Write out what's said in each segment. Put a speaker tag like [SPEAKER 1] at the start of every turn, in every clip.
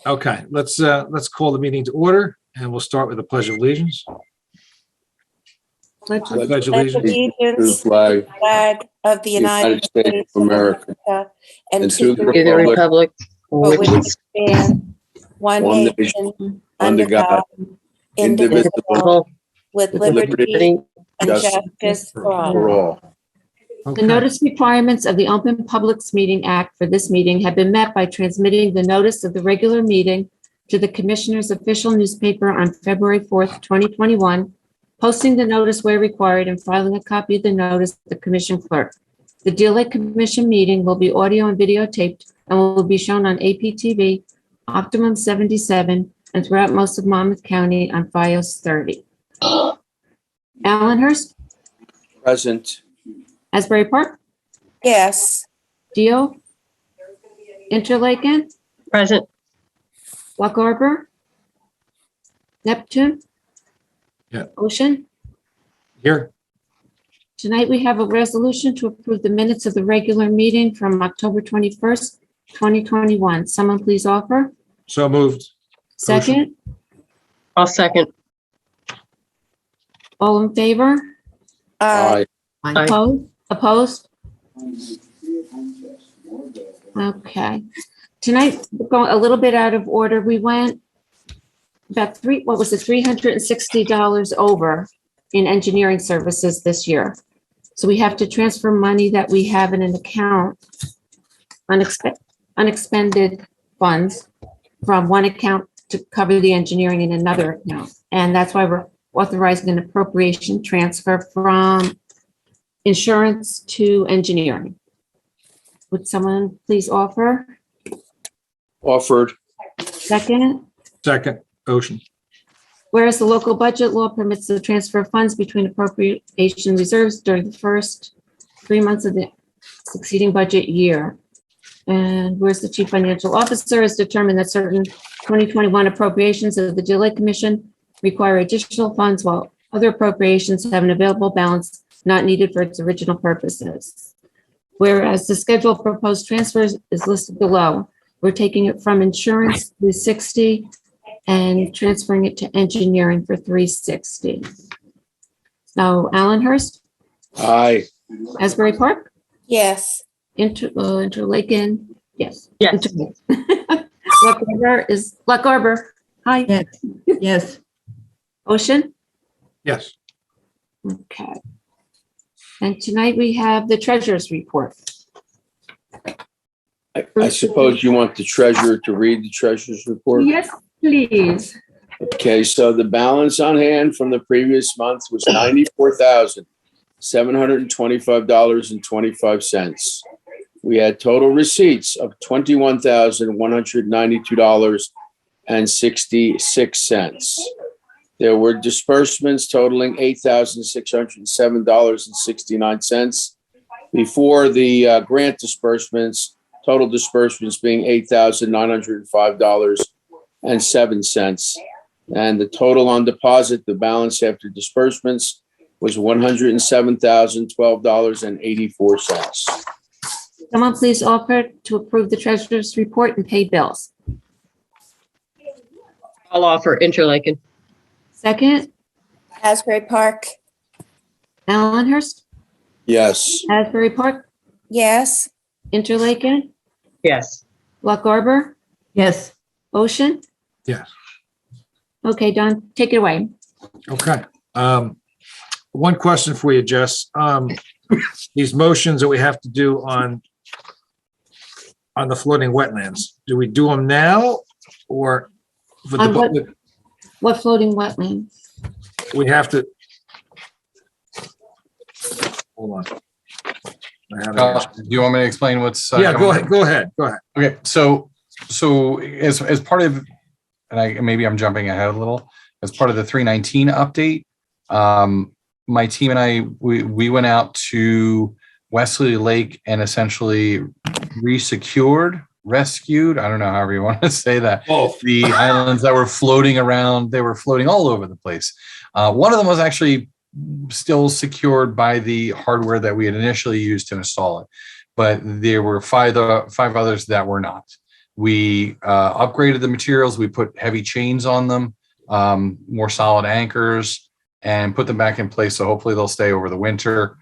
[SPEAKER 1] Okay, let's call the meeting to order, and we'll start with the Pledge of Allegiance.
[SPEAKER 2] Pledge
[SPEAKER 1] Pledge of
[SPEAKER 2] allegiance
[SPEAKER 1] Allegiance.
[SPEAKER 2] to the flag of the United States of America and to the republic for which it stands, one nation, under God, indivisible, with liberty and justice for all.
[SPEAKER 1] Okay.
[SPEAKER 3] The notice requirements of the Open Publics Meeting Act for this meeting have been met by transmitting the notice of the regular meeting to the Commissioner's official newspaper on February 4th, 2021, posting the notice where required, and filing a copy of the notice with the Commission Clerk. The Deal Lake Commission meeting will be audio and videotaped and will be shown on APTV, Optimum 77, and throughout most of Monmouth County on FiOS 30. Allenhurst,
[SPEAKER 4] Present.
[SPEAKER 3] Asbury Park,
[SPEAKER 2] Yes.
[SPEAKER 3] Dio, Interlaken,
[SPEAKER 5] Present.
[SPEAKER 3] Lock Harbor, Neptune,
[SPEAKER 1] Yeah.
[SPEAKER 3] Ocean.
[SPEAKER 1] Here.
[SPEAKER 3] Tonight, we have a resolution to approve the minutes of the regular meeting from October 21st, 2021. Someone please offer.
[SPEAKER 1] So moved.
[SPEAKER 3] Second,
[SPEAKER 5] I'll second.
[SPEAKER 3] all in favor?
[SPEAKER 4] Aye.
[SPEAKER 5] Aye.
[SPEAKER 3] Opposed? Okay. Tonight, we're going a little bit out of order. We went about $360 over in engineering services this year. So we have to transfer money that we have in an account, unexpended funds, from one account to cover the engineering in another account. And that's why we're authorizing an appropriation transfer from insurance to engineering. Would someone please offer?
[SPEAKER 4] Offered.
[SPEAKER 3] Second?
[SPEAKER 1] Second. Ocean.
[SPEAKER 3] Whereas the local budget law permits the transfer of funds between appropriation reserves during the first 3 months of the succeeding budget year. And whereas the chief financial officer has determined that certain 2021 appropriations of the Deal Lake Commission require additional funds, while other appropriations have an available balance not needed for its original purposes. Whereas the schedule of proposed transfers is listed below. We're taking it from insurance 360 and transferring it to engineering for 360. Now, Allenhurst,
[SPEAKER 4] Aye.
[SPEAKER 3] Asbury Park,
[SPEAKER 2] Yes.
[SPEAKER 3] Interlaken, yes.
[SPEAKER 5] Yes.
[SPEAKER 3] Lock Harbor, hi.
[SPEAKER 5] Yes. Yes.
[SPEAKER 3] Ocean,
[SPEAKER 1] Yes.
[SPEAKER 3] okay. And tonight we have the treasurer's report.
[SPEAKER 4] I suppose you want the treasurer to read the treasurer's report?
[SPEAKER 3] Yes, please.
[SPEAKER 4] Okay, so the balance on hand from the previous month was $94,725.25. We had total receipts of $21,192.66. There were disbursements totaling $8,607.69. Before the grant disbursements, total disbursements being $8,905.07. And the total on deposit, the balance after disbursements, was $107,012.84.
[SPEAKER 3] Someone please offer to approve the treasurer's report and pay bills.
[SPEAKER 5] I'll offer. Interlaken.
[SPEAKER 3] Second,
[SPEAKER 2] Asbury Park.
[SPEAKER 3] Allenhurst,
[SPEAKER 4] Yes.
[SPEAKER 3] Asbury Park,
[SPEAKER 2] Yes.
[SPEAKER 3] Interlaken,
[SPEAKER 5] Yes.
[SPEAKER 3] Lock Harbor,
[SPEAKER 5] Yes.
[SPEAKER 3] Ocean.
[SPEAKER 1] Yes.
[SPEAKER 3] Okay, Don, take it away.
[SPEAKER 1] Okay. One question for you, Jess. These motions that we have to do on the floating wetlands, do we do them now or for
[SPEAKER 3] On what?
[SPEAKER 1] the,
[SPEAKER 3] What floating wetlands?
[SPEAKER 1] we have to? Hold on. I have it here.
[SPEAKER 6] Do you want me to explain what's?
[SPEAKER 1] Yeah, go
[SPEAKER 6] coming?
[SPEAKER 1] ahead. Go ahead.
[SPEAKER 6] Okay, so as part of, and maybe I'm jumping ahead a little, as part of the 319 update, my team and I, we went out to Wesley Lake and essentially rescued, I don't know, however you want to say that, the islands that were floating around. They were floating all over the place. One of them was actually still secured by the hardware that we had initially used to install it, but there were five others that were not. We upgraded the materials. We put heavy chains on them, more solid anchors, and put them back in place. So hopefully they'll stay over the winter.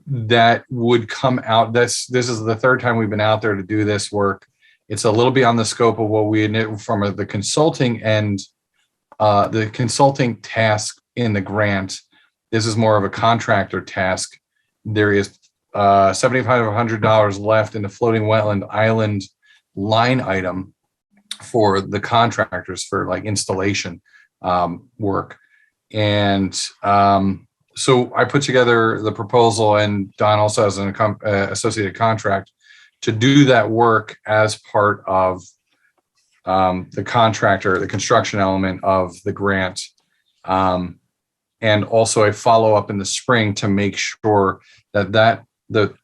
[SPEAKER 6] That would come out. This is the third time we've been out there to do this work. It's a little beyond the scope of what we had from the consulting and the consulting task in the grant. This is more of a contractor task. There is $7,500 left in the floating wetland island line item for the contractors for like installation work. And so I put together the proposal, and Don also has an associated contract to do that work as part of the contractor, the construction element of the grant. And also a follow-up in the spring to make sure that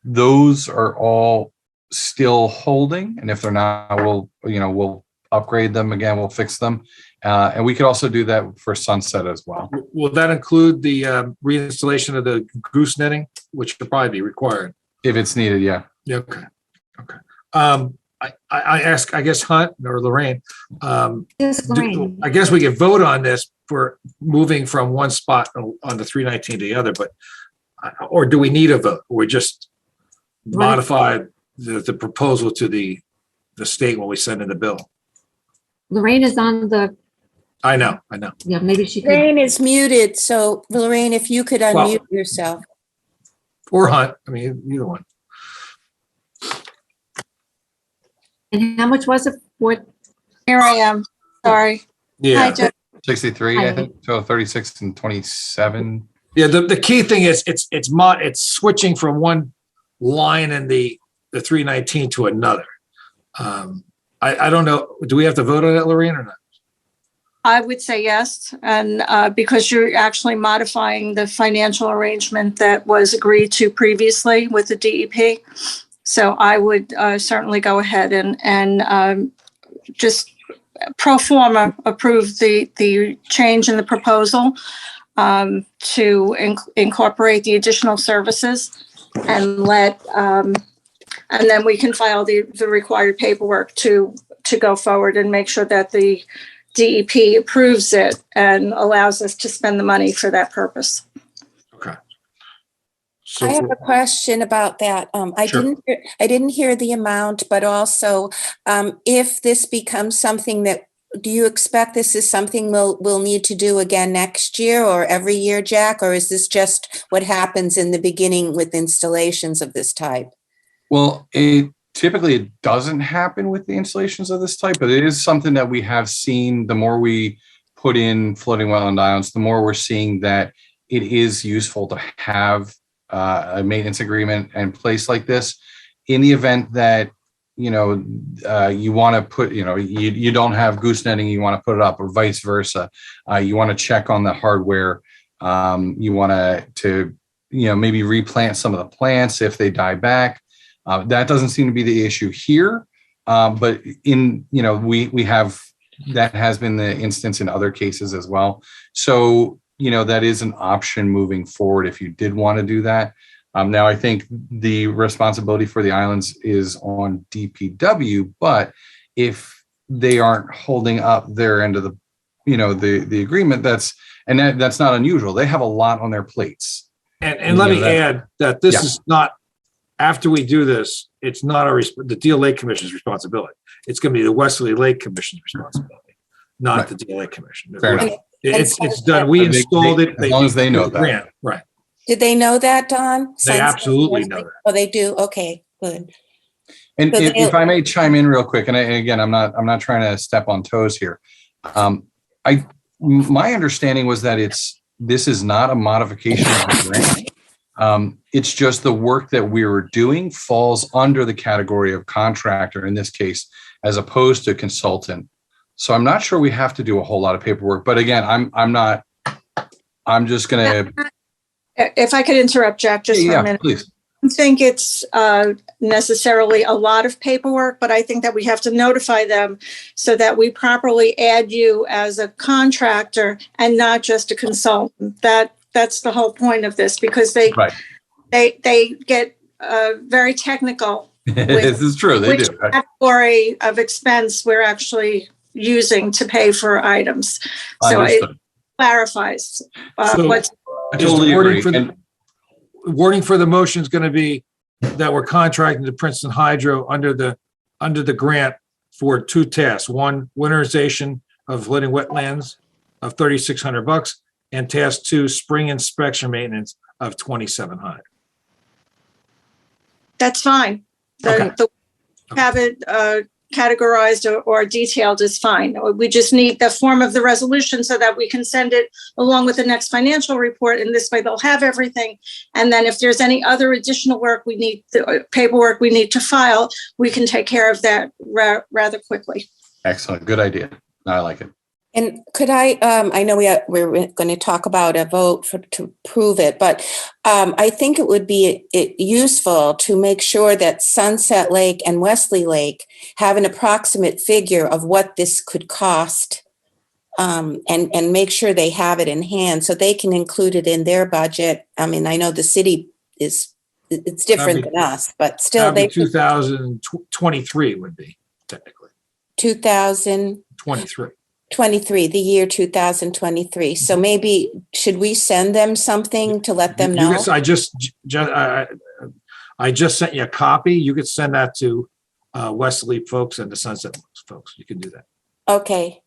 [SPEAKER 6] those are all still holding. And if they're not, we'll upgrade them again, we'll fix them. And we could also do that for Sunset as well.
[SPEAKER 1] Will that include the reinstallation of the goose netting, which will probably be required?
[SPEAKER 6] If it's needed, yeah.
[SPEAKER 1] Yeah, okay. I ask, I guess Hunt or Lorraine,
[SPEAKER 3] Yes, Lorraine.
[SPEAKER 1] I guess we could vote on this for moving from one spot on the 319 to the other, but, or do we need a vote? Or just modify the proposal to the state when we send in the bill?
[SPEAKER 3] Lorraine is on the,
[SPEAKER 1] I know.
[SPEAKER 3] yeah, maybe she could.
[SPEAKER 2] Lorraine is muted, so Lorraine, if you could unmute yourself.
[SPEAKER 1] Or Hunt, I mean, either one.
[SPEAKER 3] And how much was it for?
[SPEAKER 7] Here I am. Sorry. Hi,
[SPEAKER 1] Yeah.
[SPEAKER 7] Jeff.
[SPEAKER 6] 63, I think, so 36 and 27.
[SPEAKER 1] Yeah, the key thing is it's switching from one line in the 319 to another. I don't know. Do we have to vote on it, Lorraine, or not?
[SPEAKER 7] I would say yes. And because you're actually modifying the financial arrangement that was agreed to previously with the DEP. So I would certainly go ahead and just pro forma approve the change in the proposal to incorporate the additional services and and then we can file the required paperwork to go forward and make sure that the DEP approves it and allows us to spend the money for that purpose.
[SPEAKER 1] Okay. So,
[SPEAKER 2] I have a question about that.
[SPEAKER 1] Sure.
[SPEAKER 2] I didn't hear the amount, but also if this becomes something that, do you expect this is something we'll need to do again next year or every year, Jack? Or is this just what happens in the beginning with installations of this type?
[SPEAKER 6] Well, typically it doesn't happen with the installations of this type, but it is something that we have seen. The more we put in floating wetland islands, the more we're seeing that it is useful to have a maintenance agreement in place like this in the event that, you want to put, you don't have goose netting, you want to put it up, or vice versa. You want to check on the hardware. You want to maybe replant some of the plants if they die back. That doesn't seem to be the issue here. But we have, that has been the instance in other cases as well. So, that is an option moving forward if you did want to do that. Now, I think the responsibility for the islands is on DPW, but if they aren't holding up their end of the agreement, that's not unusual. They have a lot on their plates.
[SPEAKER 1] And let me add that this is not, after we do this, it's not the Deal Lake Commission's responsibility. It's going to be the Westerly Lake Commission's responsibility, not the Deal Lake Commission.
[SPEAKER 6] Fair enough.
[SPEAKER 1] It's done. We installed it.
[SPEAKER 6] As long as they know that.
[SPEAKER 1] Grant, right.
[SPEAKER 2] Did they know that, Don?
[SPEAKER 1] They absolutely know that.
[SPEAKER 2] Oh, they do? Okay, good.
[SPEAKER 6] And
[SPEAKER 2] So
[SPEAKER 6] if I may chime in real quick, and again, I'm not trying to step on toes here. My understanding was that this is not a modification of the grant. It's just the work that we were doing falls under the category of contractor in this case, as opposed to consultant. So I'm not sure we have to do a whole lot of paperwork. But again, I'm just going to.
[SPEAKER 7] If I could interrupt, Jack, just for a minute.
[SPEAKER 6] Please.
[SPEAKER 7] I don't think it's necessarily a lot of paperwork, but I think that we have to notify them so that we properly add you as a contractor and not just a consultant. That's the whole point of this, because they get very technical
[SPEAKER 6] This is true. They
[SPEAKER 7] which
[SPEAKER 6] do.
[SPEAKER 7] category of expense we're actually using to pay for items. So it
[SPEAKER 6] Understood.
[SPEAKER 7] clarifies
[SPEAKER 1] So-
[SPEAKER 7] what's,
[SPEAKER 6] I
[SPEAKER 1] Just
[SPEAKER 6] totally
[SPEAKER 1] wording
[SPEAKER 6] agree.
[SPEAKER 1] for the-
[SPEAKER 6] And
[SPEAKER 1] Wording for the motion is going to be that we're contracting to Princeton Hydro under the grant for 2 tasks. One, winterization of floating wetlands of $3,600, and task 2, spring inspection maintenance of $2,700.
[SPEAKER 7] that's fine.
[SPEAKER 1] Okay.
[SPEAKER 7] The have it categorized or detailed is fine. We just need the form of the resolution so that we can send it along with the next financial report. And this way they'll have everything. And then if there's any other additional work we need, paperwork we need to file, we can take care of that rather quickly.
[SPEAKER 6] excellent. Good idea. I like it.
[SPEAKER 2] And could I know we're going to talk about a vote to prove it, but I think it would be useful to make sure that Sunset Lake and Wesley Lake have an approximate figure of what this could cost, and make sure they have it in hand so they can include it in their budget. I mean, I know the city it's different than us, but still
[SPEAKER 1] That'd be
[SPEAKER 2] they
[SPEAKER 1] 2023 would be technically
[SPEAKER 2] 2023.
[SPEAKER 1] 23.
[SPEAKER 2] The year 2023. So maybe should we send them something to let them know?
[SPEAKER 1] I just sent you a copy. You could send that to Wesley folks and the Sunset folks. You can do that.
[SPEAKER 2] Okay.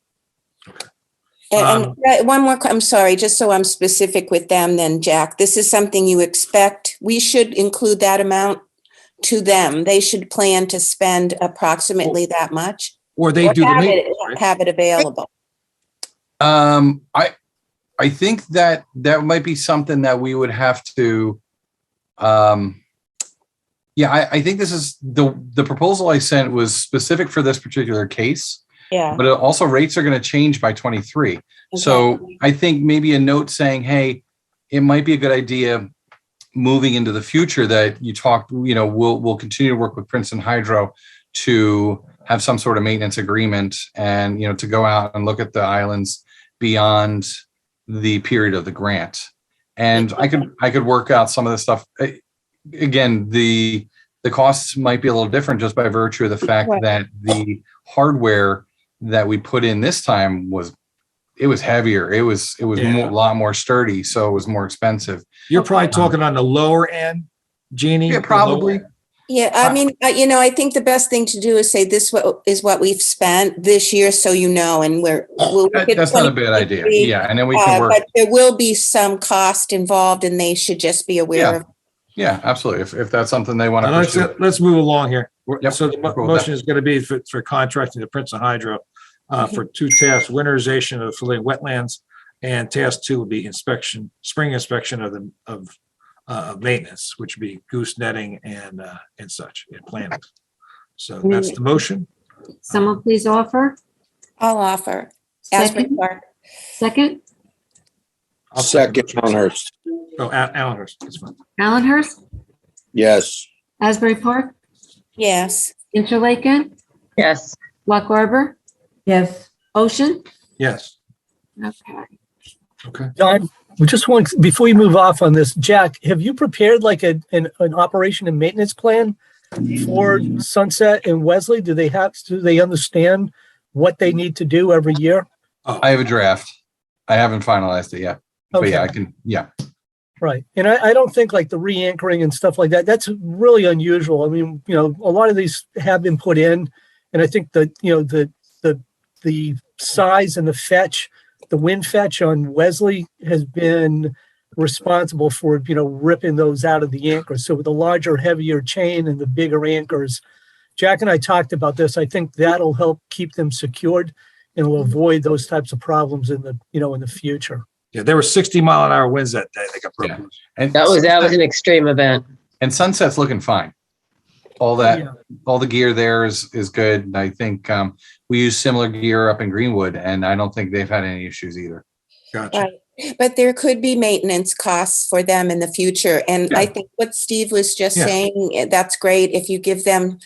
[SPEAKER 2] And one more, I'm sorry, just so I'm specific with them then, Jack, this is something you expect. We should include that amount to them. They should plan to spend approximately that much.
[SPEAKER 1] Or they do the maintenance, right?
[SPEAKER 2] Have it available.
[SPEAKER 6] I think that might be something that we would have to, I think this is the proposal I sent was specific for this particular case,
[SPEAKER 2] Yeah.
[SPEAKER 6] but also rates are going to change by 23. So I think maybe a note saying, hey, it might be a good idea moving into the future that you talked, we'll continue to work with Princeton Hydro to have some sort of maintenance agreement and, to go out and look at the islands beyond the period of the grant. And I could work out some of the stuff. Again, the costs might be a little different just by virtue of the fact that the hardware that we put in this time was heavier. It was a lot more sturdy. So it was more expensive.
[SPEAKER 1] You're probably talking on the lower end, Jeannie?
[SPEAKER 6] Yeah, probably.
[SPEAKER 2] Yeah, I mean, I think the best thing to do is say this is what we've spent this year, so and we'll look at
[SPEAKER 6] That's not a bad idea. Yeah, and then we can work.
[SPEAKER 2] But there will be some cost involved, and they should just be aware of.
[SPEAKER 6] Yeah, absolutely. If that's something they want to pursue.
[SPEAKER 1] Let's move along here.
[SPEAKER 6] Yep.
[SPEAKER 1] So the motion is going to be for contracting to Princeton Hydro for 2 tasks: winterization of the floating wetlands, and task 2 would be spring inspection of maintenance, which would be goose netting and such and planting. So that's the motion.
[SPEAKER 3] Someone please offer.
[SPEAKER 2] I'll offer. Asbury
[SPEAKER 3] Second.
[SPEAKER 2] Park.
[SPEAKER 3] Second,
[SPEAKER 1] I'll
[SPEAKER 4] Second,
[SPEAKER 1] the motion.
[SPEAKER 4] Elmhurst.
[SPEAKER 1] Oh, Allenhurst, that's fine.
[SPEAKER 3] Allenhurst,
[SPEAKER 4] Yes.
[SPEAKER 3] Asbury Park,
[SPEAKER 2] Yes.
[SPEAKER 3] Interlaken,
[SPEAKER 5] Yes.
[SPEAKER 3] Lock Harbor,
[SPEAKER 5] Yes.
[SPEAKER 3] Ocean.
[SPEAKER 1] Yes.
[SPEAKER 3] Okay.
[SPEAKER 8] John, we just want, before you move off on this, Jack, have you prepared like an operation and maintenance plan for Sunset and Wesley? Do they understand what they need to do every year?
[SPEAKER 6] I have a draft. I haven't finalized it yet. But
[SPEAKER 8] Okay.
[SPEAKER 6] yeah, I can. Yeah.
[SPEAKER 8] Right. And I don't think like the re-anchoring and stuff like that, that's really unusual. I mean, a lot of these have been put in, and I think that, the size and the wind fetch on Wesley has been responsible for, ripping those out of the anchors. So with the larger, heavier chain and the bigger anchors, Jack and I talked about this. I think that'll help keep them secured and will avoid those types of problems in the future.
[SPEAKER 1] Yeah, there were 60-mile-an-hour winds that day. They got broken.
[SPEAKER 6] Yeah. And
[SPEAKER 5] That was an extreme event.
[SPEAKER 6] And Sunset's looking fine. All the gear there is good. And I think we use similar gear up in Greenwood, and I don't think they've had any issues either.
[SPEAKER 1] Gotcha.
[SPEAKER 2] Right. But there could be maintenance costs for them in the future. And
[SPEAKER 6] Yeah.
[SPEAKER 2] I think what Steve was just saying, that's great. If you give them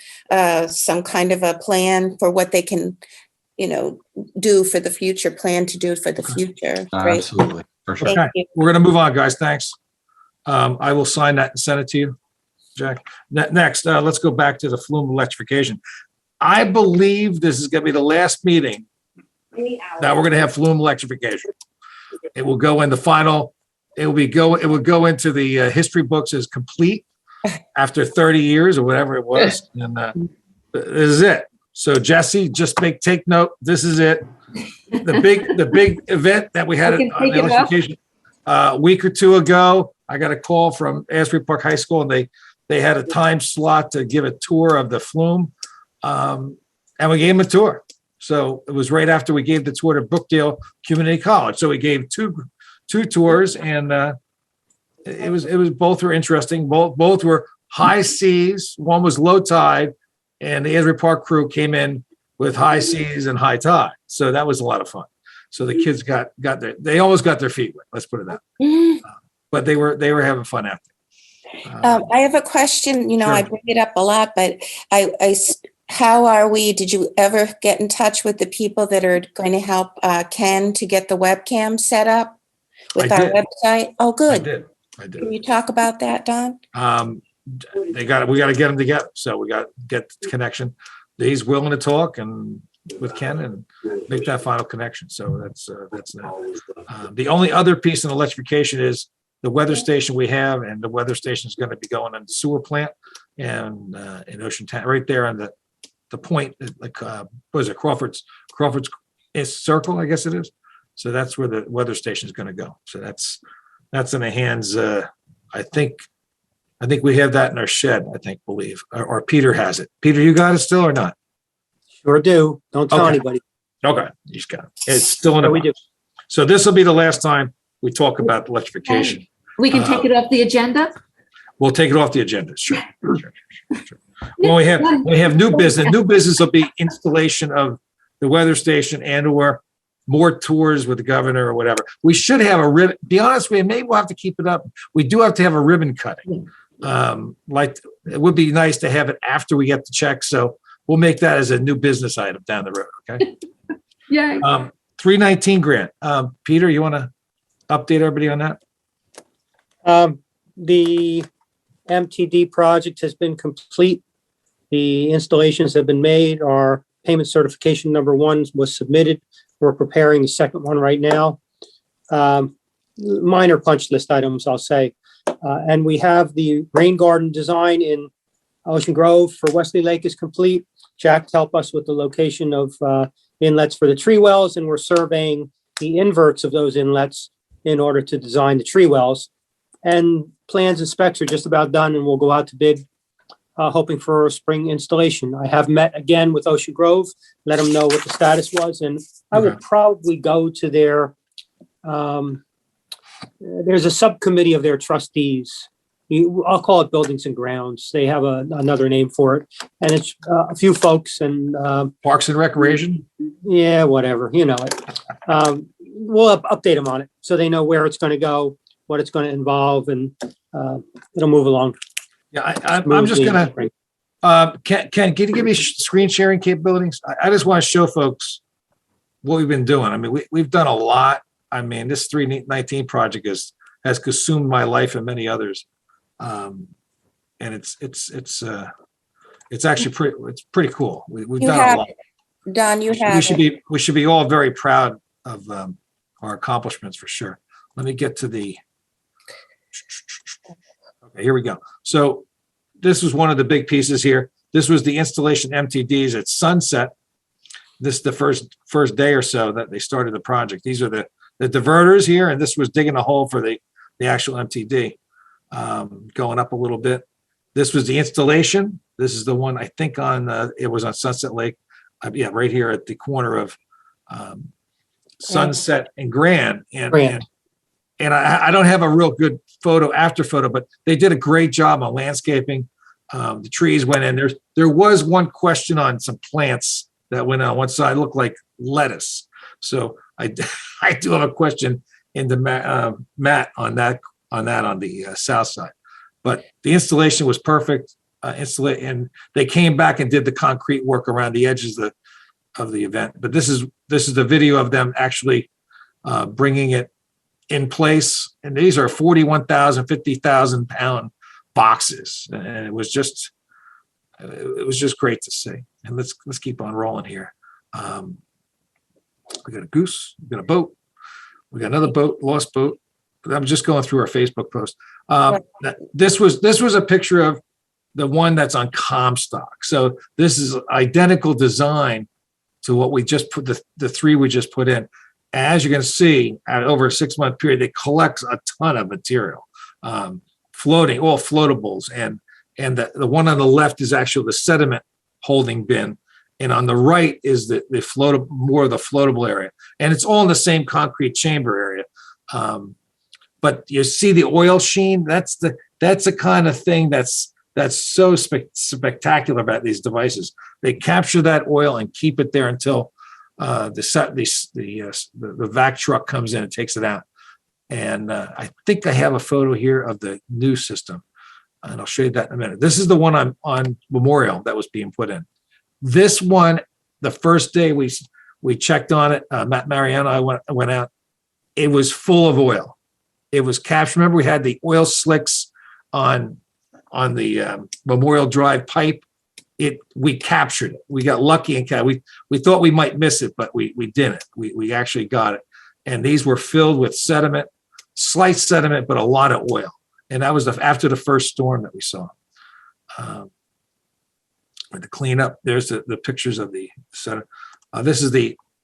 [SPEAKER 2] some kind of a plan for what they can, do for the future, plan to do for the future. Great.
[SPEAKER 6] Absolutely. For sure.
[SPEAKER 2] Thank
[SPEAKER 1] Okay,
[SPEAKER 2] you.
[SPEAKER 1] we're going to move on, guys. Thanks. I will sign that and send it to you. Jack. Next, let's go back to the Flume Electrification. I believe this is going to be the last meeting that we're going to have Flume Electrification. It will go in the final. It will go into the history books as complete after 30 years or whatever it was. And this is it. So Jesse, just take note. This is it. The big event that we had on the electrification a week or two ago. I got a call from Asbury Park High School, and they had a time slot to give a tour of the Flume, and we gave them a tour. So it was right after we gave the tour to Brookdale Community College. So we gave two tours, and it was both were interesting. Both were high seas. One was low tide, and the Asbury Park crew came in with high seas and high tide. So that was a lot of fun. So the kids they almost got their feet wet. Let's put it that way. But they were having fun after.
[SPEAKER 2] I have a question.
[SPEAKER 1] Sure.
[SPEAKER 2] I bring it up a lot, but how are we? Did you ever get in touch with the people that are going to help Ken to get the webcam set up with our website? Oh, good.
[SPEAKER 1] I did.
[SPEAKER 2] Can you talk about that, Don?
[SPEAKER 1] We got to get them together. So we got to get the connection. He's willing to talk and with Ken and make that final connection. So that's that. The only other piece in electrification is the weather station we have, and the weather station is going to be going on the sewer plant and in Ocean Town, right there on the point, like what is it, Crawford's Circle, I guess it is. So that's where the weather station is going to go. So that's in the hands. I think we have that in our shed. Believe, or Peter has it. Peter, you got it still or not?
[SPEAKER 9] Sure do. Don't tell
[SPEAKER 1] Okay.
[SPEAKER 9] anybody.
[SPEAKER 1] Okay, you just got it. It's still in a
[SPEAKER 9] We do.
[SPEAKER 1] So this will be the last time we talk about electrification.
[SPEAKER 3] We can take it off the agenda?
[SPEAKER 1] We'll take it off the agenda. Sure. When we have new business will be installation of the weather station and/or more tours with the governor or whatever. We should have a ribbon. Be honest with you, maybe we'll have to keep it up. We do have to have a ribbon cutting. Like it would be nice to have it after we get the check. So we'll make that as a new business item down the road. Okay.
[SPEAKER 3] Yay.
[SPEAKER 1] 319 grant. Peter, you want to update everybody on that?
[SPEAKER 9] The MTD project has been complete. The installations have been made. Our payment certification number 1 was submitted. We're preparing the second one right now. Minor punch list items, I'll say. And we have the rain garden design in Ocean Grove for Wesley Lake is complete. Jack helped us with the location of inlets for the tree wells, and we're surveying the inverts of those inlets in order to design the tree wells. And plans and specs are just about done, and we'll go out to bid, hoping for a spring installation. I have met again with Ocean Grove, let them know what the status was, and I will probably go to their, there's a subcommittee of their trustees. I'll call it Buildings and Grounds. They have another name for it, and it's a few folks and
[SPEAKER 1] Parks and Recreation.
[SPEAKER 9] Yeah, whatever, you know it. We'll update them on it so they know where it's going to go, what it's going to involve, and it'll move along.
[SPEAKER 1] Yeah, I'm just gonna. Ken, can you give me screen sharing capabilities? I just want to show folks what we've been doing. I mean, we've done a lot. I mean, this 319 project has consumed my life and many others. And it's actually pretty cool. We've done a lot.
[SPEAKER 2] Don, you have.
[SPEAKER 1] We should be all very proud of our accomplishments for sure. Let me get to the. Okay, here we go. So this was one of the big pieces here. This was the installation MTDs at sunset. This is the first day or so that they started the project. These are the diverters here, and this was digging a hole for the actual MTD. Going up a little bit. This was the installation. This is the one I think it was on Sunset Lake. Yeah, right here at the corner of Sunset and Grand. And I don't have a real good after photo, but they did a great job on landscaping. The trees went in. There was one question on some plants that went on one side, looked like lettuce. So I do have a question in the Matt on that on the south side. But the installation was perfect. And they came back and did the concrete work around the edges of the event. But this is the video of them actually bringing it in place. And these are 41,000, 50,000 pound boxes, and it was just great to see. And let's keep on rolling here. We got a goose, we got a boat, we got another boat, lost boat. I'm just going through our Facebook post. This was a picture of the one that's on Comstock. So this is identical design to what we just put, the three we just put in. As you can see, over a 6-month period, they collect a ton of material, floating, all floatables. And the one on the left is actually the sediment holding bin. And on the right is the more of the floatable area. And it's all in the same concrete chamber area. But you see the oil sheen, that's the kind of thing that's so spectacular about these devices. They capture that oil and keep it there until the vac truck comes in and takes it out. And I think I have a photo here of the new system, and I'll show you that in a minute. This is the one on Memorial that was being put in. This one, the first day we checked on it, Matt Mariano, I went out. It was full of oil. It was captured. Remember, we had the oil slicks on the Memorial Drive pipe. We captured it. We got lucky and we thought we might miss it, but we didn't. We actually got it. And these were filled with sediment, slight sediment, but a lot of oil. And that was after the first storm that we saw. The cleanup, there's the pictures of the sediment.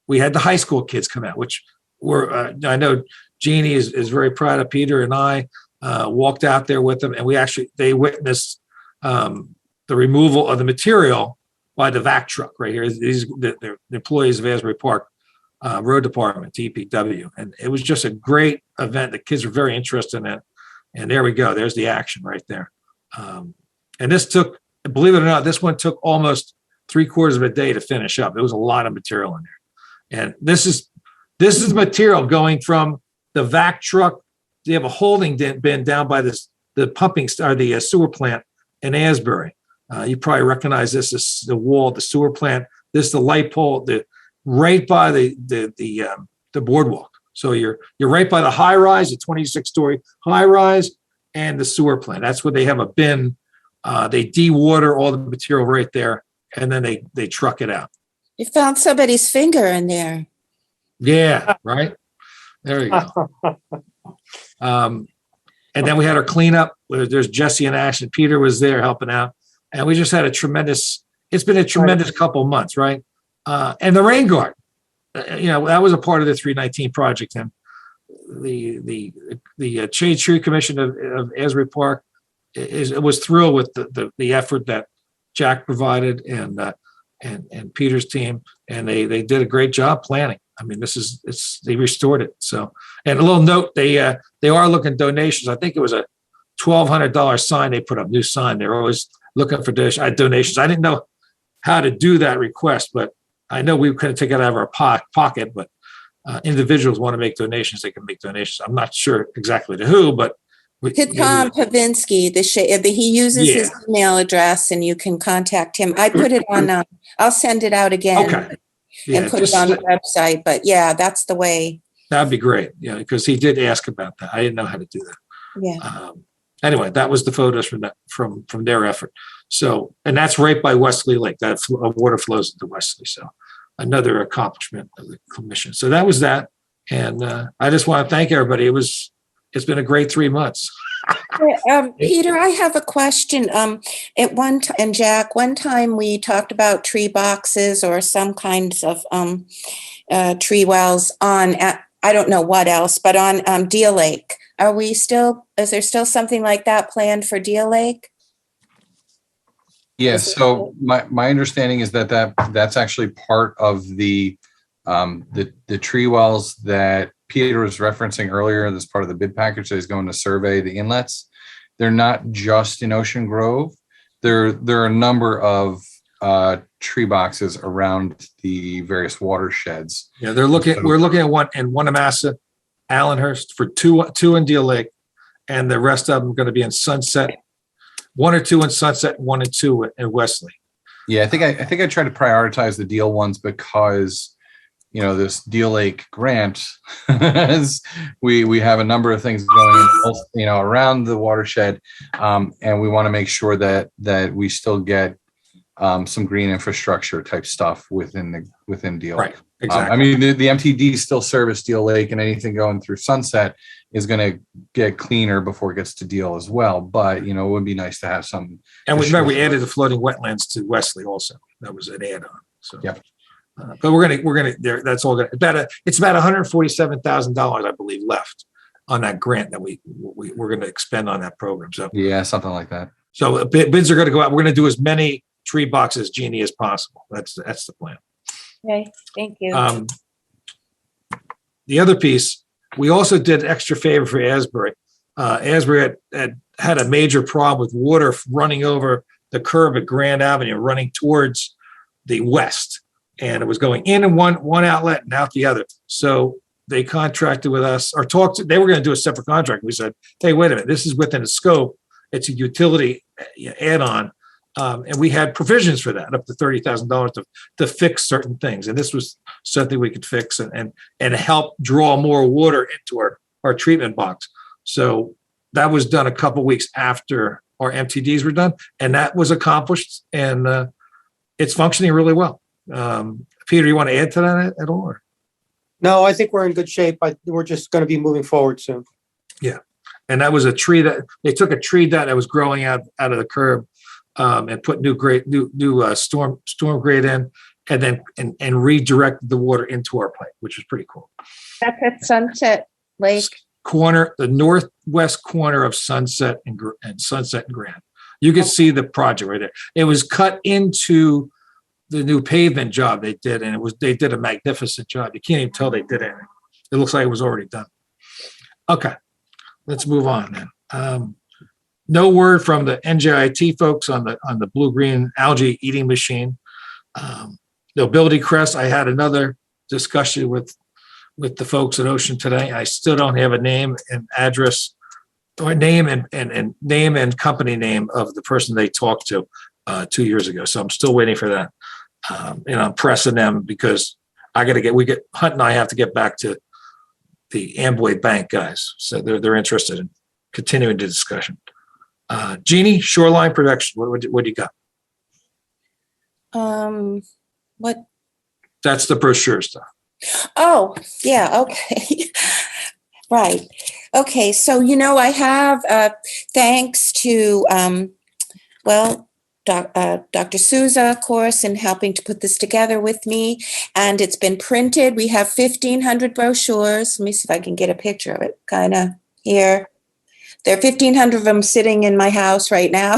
[SPEAKER 1] We had the high school kids come out, which were, I know Jeannie is very proud of Peter, and I walked out there with them, and they witnessed the removal of the material by the vac truck right here. These the employees of Asbury Park Road Department, DPW, and it was just a great event. The kids were very interested in it, and there we go. There's the action right there. And this took, believe it or not, this one took almost 3/4 of a day to finish up. There was a lot of material in there, and this is material going from the vac truck. They have a holding bin down by the sewer plant in Asbury. You probably recognize this as the wall, the sewer plant. This is the light pole, right by the boardwalk. So you're right by the high rise, the 26-story high rise, and the sewer plant. That's where they have a bin. They dewater all the material right there, and then they truck it out.
[SPEAKER 2] You found somebody's finger in there.
[SPEAKER 1] Yeah, right. There you go. And then we had our cleanup. There's Jesse and Ash, and Peter was there helping out. And we just had it's been a tremendous couple of months, right? And the rain garden, that was a part of the 319 project. And the Shade Tree Commission of Asbury Park was thrilled with the effort that Jack provided and Peter's team. And they did a great job planning. I mean, they restored it. So, and a little note, they are looking donations. I think it was a $1,200 sign they put up, new sign. They're always looking for donations. I didn't know how to do that request, but I know we couldn't take it out of our pocket, but individuals want to make donations, they can make donations. I'm not sure exactly to who, but
[SPEAKER 2] To Tom Pavinsky, he uses his email address, and you can contact him. I put it on, I'll send it out again.
[SPEAKER 1] Okay.
[SPEAKER 2] And put it on the website, but yeah, that's the way.
[SPEAKER 1] That'd be great. Yeah, because he did ask about that. I didn't know how to do that.
[SPEAKER 2] Yeah.
[SPEAKER 1] Anyway, that was the photos from their effort. So, and that's right by Wesley Lake. That water flows into Wesley. So, another accomplishment of the commission. So that was that. And I just want to thank everybody. It's been a great 3 months.
[SPEAKER 2] Peter, I have a question. And Jack, one time we talked about tree boxes or some kinds of tree wells on, I don't know what else, but on Deal Lake. Is there still something like that planned for Deal Lake?
[SPEAKER 6] Yeah, so my understanding is that's actually part of the tree wells that Peter was referencing earlier. That's part of the bid package that is going to survey the inlets. They're not just in Ocean Grove. There are a number of tree boxes around the various watersheds.
[SPEAKER 1] Yeah, we're looking at one in Wanamassa, Allenhurst for two in Deal Lake, and the rest of them are going to be in Sunset. 1 or 2 in Sunset, 1 and 2 in Wesley.
[SPEAKER 6] Yeah, I think I try to prioritize the Deal ones because this Deal Lake grant, as we have a number of things going, around the watershed, and we want to make sure that we still get some green infrastructure type stuff within Deal Lake.
[SPEAKER 1] Right, exactly.
[SPEAKER 6] I mean, the MTD still service Deal Lake, and anything going through Sunset is going to get cleaner before it gets to Deal as well. But, it would be nice to have some.
[SPEAKER 1] And remember, we added the floating wetlands to Wesley also. That was an add-on. So,
[SPEAKER 6] Yep.
[SPEAKER 1] But we're gonna there. That's all gonna. It's about $147,000, I believe, left on that grant that we're gonna expend on that program. So
[SPEAKER 6] Yeah, something like that.
[SPEAKER 1] So bids are gonna go out. We're gonna do as many tree boxes, Jeannie, as possible. That's the plan.
[SPEAKER 2] Okay, thank you.
[SPEAKER 1] The other piece, we also did an extra favor for Asbury. Asbury had a major problem with water running over the curb at Grand Avenue, running towards the west. And it was going in one outlet and out the other. So they contracted with us or they were going to do a separate contract. We said, hey, wait a minute, this is within the scope. It's a utility add-on. And we had provisions for that, up to $30,000 to fix certain things. And this was something we could fix and help draw more water into our treatment box. So that was done a couple of weeks after our MTDs were done. And that was accomplished. And it's functioning really well. Peter, you want to add to that at all? Or?
[SPEAKER 9] No, I think we're in good shape. We're just going to be moving forward soon.
[SPEAKER 1] Yeah. And that was a tree they took a tree that was growing out of the curb and put new storm grate in and then and redirected the water into our pipe, which is pretty cool.
[SPEAKER 2] That's at Sunset Lake.
[SPEAKER 1] The northwest corner of Sunset and Sunset and Grand. You can see the project right there. It was cut into the new pavement job they did, and they did a magnificent job. You can't even tell they did anything. It looks like it was already done. Okay, let's move on then. No word from the NJIT folks on the blue-green algae eating machine. Nobility Crest, I had another discussion with the folks at Ocean today. I still don't have a name and address or name and name and company name of the person they talked to 2 years ago. So I'm still waiting for that. And I'm pressing them because Hunt and I have to get back to the Amboy Bank guys. So they're interested in continuing the discussion. Jeannie, shoreline protection. What do you got?
[SPEAKER 2] What?
[SPEAKER 1] That's the brochure stuff.
[SPEAKER 2] Oh, yeah. Okay. Right. Okay. So, I have, thanks to, Dr. Souza, of course, in helping to put this together with me. And it's been printed. We have 1,500 brochures. Let me see if I can get a picture of it kind of here. There are 1,500 of them sitting in my house right now.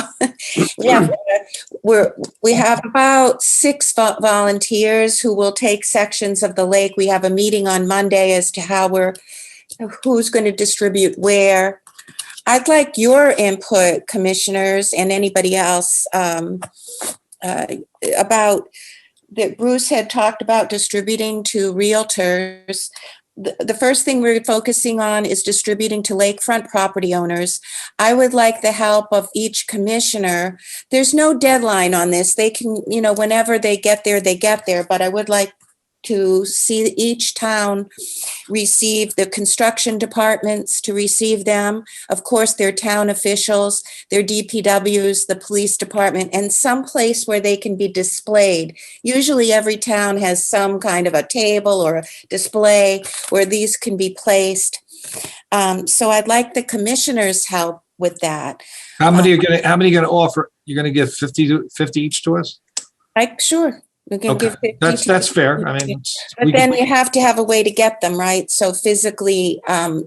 [SPEAKER 2] we have about 6 volunteers who will take sections of the lake. We have a meeting on Monday as to who's going to distribute where. I'd like your input, commissioners, and anybody else about that Bruce had talked about distributing to realtors. The first thing we're focusing on is distributing to lakefront property owners. I would like the help of each commissioner. There's no deadline on this. They can, whenever they get there, but I would like to see each town receive the construction departments to receive them. Of course, their town officials, their DPWs, the police department, and some place where they can be displayed. Usually every town has some kind of a table or a display where these can be placed. So I'd like the commissioners' help with that.
[SPEAKER 1] How many are going to offer? You're going to give 50 each to us?
[SPEAKER 2] Sure. We can give 50
[SPEAKER 1] that's fair. I mean,
[SPEAKER 2] but then you have to have a way to get them, right? So physically,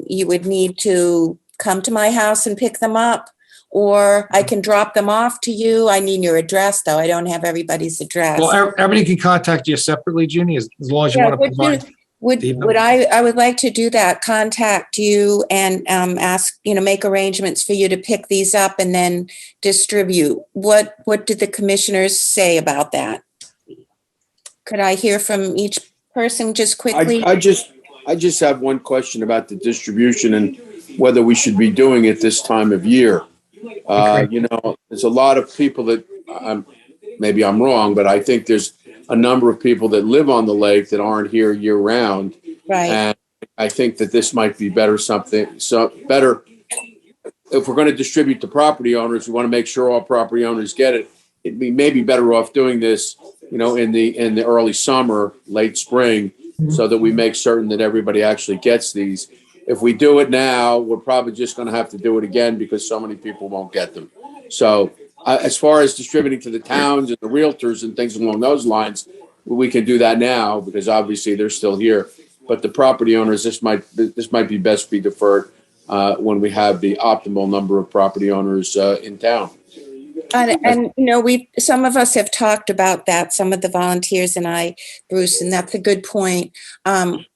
[SPEAKER 2] you would need to come to my house and pick them up, or I can drop them off to you. I need your address, though. I don't have everybody's address.
[SPEAKER 1] Well, everybody can contact you separately, Jeannie, as long as you want to provide.
[SPEAKER 2] I would like to do that. Contact you and ask, make arrangements for you to pick these up and then distribute. What did the commissioners say about that? Could I hear from each person just quickly?
[SPEAKER 4] I just have one question about the distribution and whether we should be doing it this time of year. There's a lot of people that maybe I'm wrong, but I think there's a number of people that live on the lake that aren't here year round.
[SPEAKER 2] Right.
[SPEAKER 4] And I think that this might be better better. If we're going to distribute to property owners, we want to make sure all property owners get it. We may be better off doing this, in the early summer, late spring, so that we make certain that everybody actually gets these. If we do it now, we're probably just going to have to do it again because so many people won't get them. So as far as distributing to the towns and the realtors and things along those lines, we can do that now because obviously they're still here. But the property owners, this might be best be deferred when we have the optimal number of property owners in town.
[SPEAKER 2] And some of us have talked about that, some of the volunteers and I, Bruce, and that's a good point.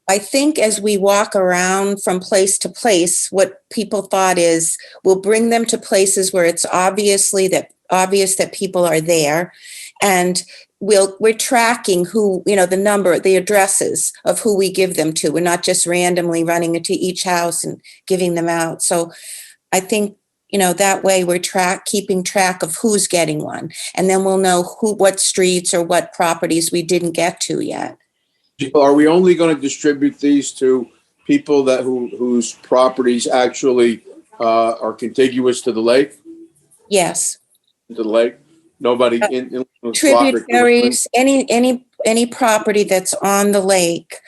[SPEAKER 2] I think as we walk around from place to place, what people thought is we'll bring them to places where it's obvious that people are there, and we're tracking who, the number, the addresses of who we give them to. We're not just randomly running into each house and giving them out. So I think, that way we're keeping track of who's getting one, and then we'll know what streets or what properties we didn't get to yet.
[SPEAKER 4] Are we only going to distribute these to people whose properties actually are contiguous to the lake?
[SPEAKER 2] Yes.
[SPEAKER 4] To the lake? Nobody in
[SPEAKER 2] tributaries, any property that's on the lake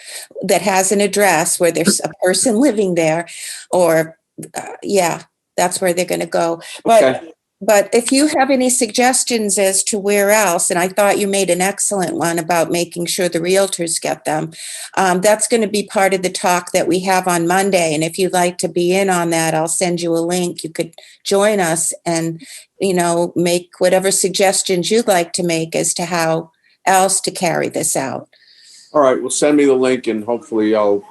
[SPEAKER 2] that has an address where there's a person living there, or that's where they're going to go. But if you have any suggestions as to where else, and I thought you made an excellent one about making sure the realtors get them, that's going to be part of the talk that we have on Monday. And if you'd like to be in on that, I'll send you a link. You could join us and, make whatever suggestions you'd like to make as to how else to carry this out.
[SPEAKER 4] All right. Well, send me the link and hopefully I'll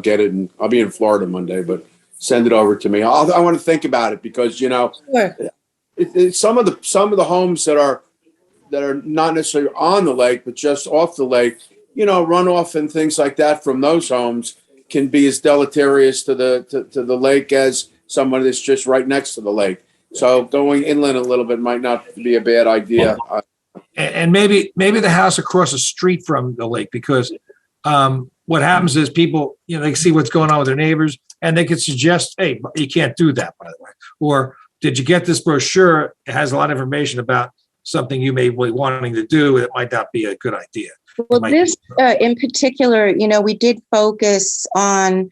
[SPEAKER 4] get it. And I'll be in Florida Monday, but send it over to me. I want to think about it because,
[SPEAKER 2] Sure.
[SPEAKER 4] Some of the homes that are not necessarily on the lake, but just off the lake, runoff and things like that from those homes can be as deleterious to the lake as someone that's just right next to the lake. So going inland a little bit might not be a bad idea.
[SPEAKER 1] And maybe the house across the street from the lake, because what happens is people, they see what's going on with their neighbors and they could suggest, hey, you can't do that, by the way. Or did you get this brochure? It has a lot of information about something you may be wanting to do. It might not be a good idea.
[SPEAKER 2] Well, this in particular, we did focus on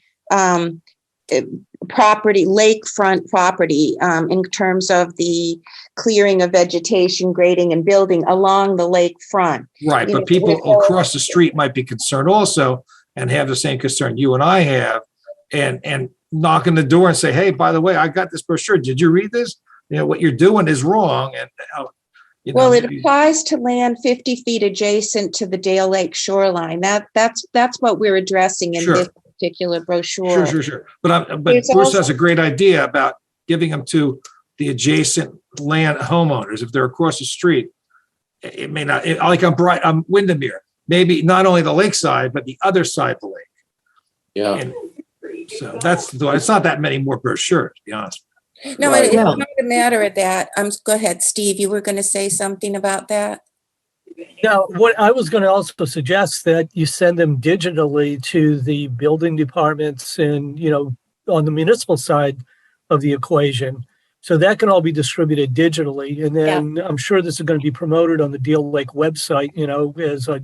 [SPEAKER 2] lakefront property in terms of the clearing of vegetation, grading, and building along the lakefront.
[SPEAKER 1] Right, but people across the street might be concerned also and have the same concern you and I have, and knock on the door and say, hey, by the way, I got this brochure. Did you read this? What you're doing is wrong. And
[SPEAKER 2] it applies to land 50 feet adjacent to the Dale Lake shoreline. That's what we're addressing in this particular brochure.
[SPEAKER 1] Sure. But Bruce has a great idea about giving them to the adjacent land homeowners. If they're across the street, it may not, like on Windermere, maybe not only the lakeside, but the other side of the lake.
[SPEAKER 4] Yeah.
[SPEAKER 1] And so it's not that many more brochures, to be honest.
[SPEAKER 2] No, right. It's not a matter of that. Go ahead, Steve. You were going to say something about that?
[SPEAKER 8] Now, what I was going to also suggest that you send them digitally to the building departments and, on the municipal side of the equation. So that can all be distributed digitally. And then I'm sure this is going to be promoted on the Deal Lake website, as a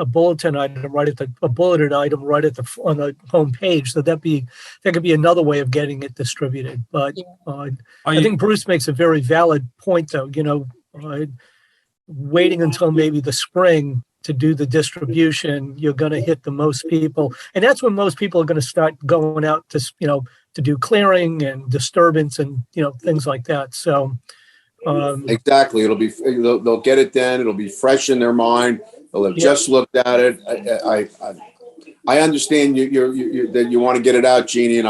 [SPEAKER 8] bulletin item a bulleted item right on the home page. So that could be another way of getting it distributed. But I think Bruce makes a very valid point, though. Waiting until maybe the spring to do the distribution, you're going to hit the most people, and that's when most people are going to start going out to to do clearing and disturbance and things like that. So
[SPEAKER 4] exactly, they'll get it then. It'll be fresh in their mind. They'll have just looked at it. I understand that you want to get it out, Jeannie,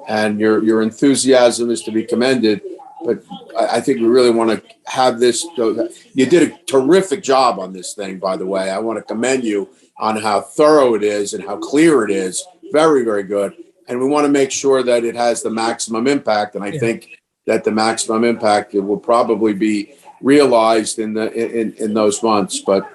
[SPEAKER 4] and your enthusiasm is to be commended. But I think we really want to have this. You did a terrific job on this thing, by the way. I want to commend you on how thorough it is and how clear it is. Very, very good. And we want to make sure that it has the maximum impact. And I think that the maximum impact will probably be realized in those months, but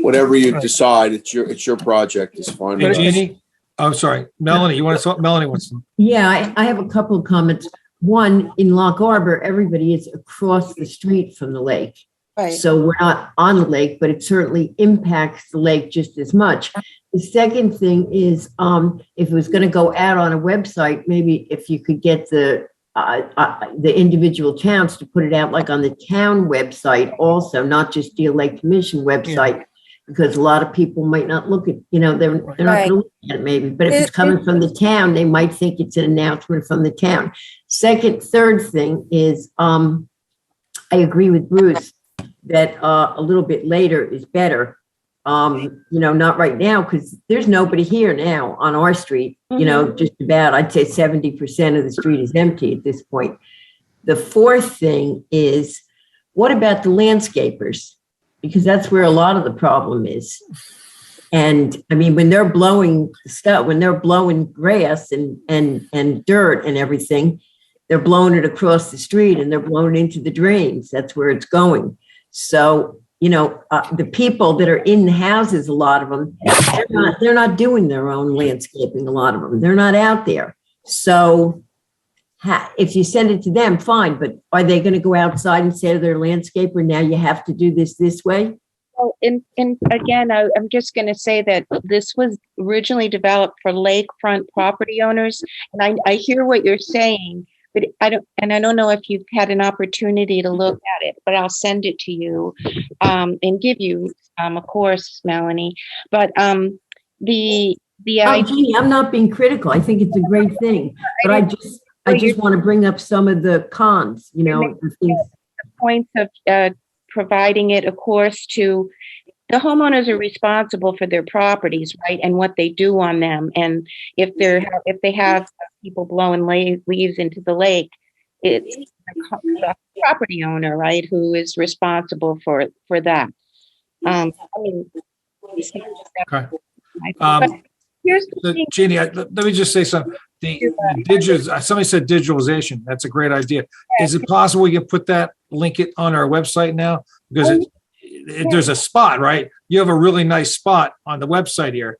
[SPEAKER 4] whatever you decide, it's your project, is fine.
[SPEAKER 1] Hey, Jeannie, I'm sorry, Melanie, you want to talk? Melanie wants to.
[SPEAKER 10] Yeah, I have a couple of comments. One, in Lock Harbor, everybody is across the street from the lake.
[SPEAKER 2] Right.
[SPEAKER 10] So we're not on the lake, but it certainly impacts the lake just as much. The second thing is, if it was going to go out on a website, maybe if you could get the individual towns to put it out like on the town website also, not just Deal Lake Commission website, because a lot of people might not look at, they're not going to look at it maybe, but if it's coming from the town, they might think it's an announcement from the town. Third thing is, I agree with Bruce that a little bit later is better. Not right now, because there's nobody here now on our street, just about, I'd say 70% of the street is empty at this point. The fourth thing is, what about the landscapers? Because that's where a lot of the problem is. And I mean, when they're blowing stuff, when they're blowing grass and dirt and everything, they're blowing it across the street and they're blowing it into the drains. That's where it's going. So, the people that are in the houses, a lot of them, they're not doing their own landscaping. A lot of them, they're not out there. So if you send it to them, fine. But are they going to go outside and say to their landscaper, now you have to do this way?
[SPEAKER 11] Well, and again, I'm just going to say that this was originally developed for lakefront property owners. And I hear what you're saying, but I don't know if you've had an opportunity to look at it, but I'll send it to you and give you, of course, Melanie. But the
[SPEAKER 10] Jeannie, I'm not being critical. I think it's a great thing, but I just want to bring up some of the cons. The
[SPEAKER 11] points of providing it, of course, to the homeowners are responsible for their properties, right, and what they do on them. And if they have people blowing leaves into the lake, it's the property owner, right, who is responsible for that.
[SPEAKER 1] Okay.
[SPEAKER 11] Here's the thing.
[SPEAKER 1] Jeannie, let me just say something. Somebody said digitalization. That's a great idea. Is it possible we can put that, link it on our website now? Because there's a spot, right? You have a really nice spot on the website here.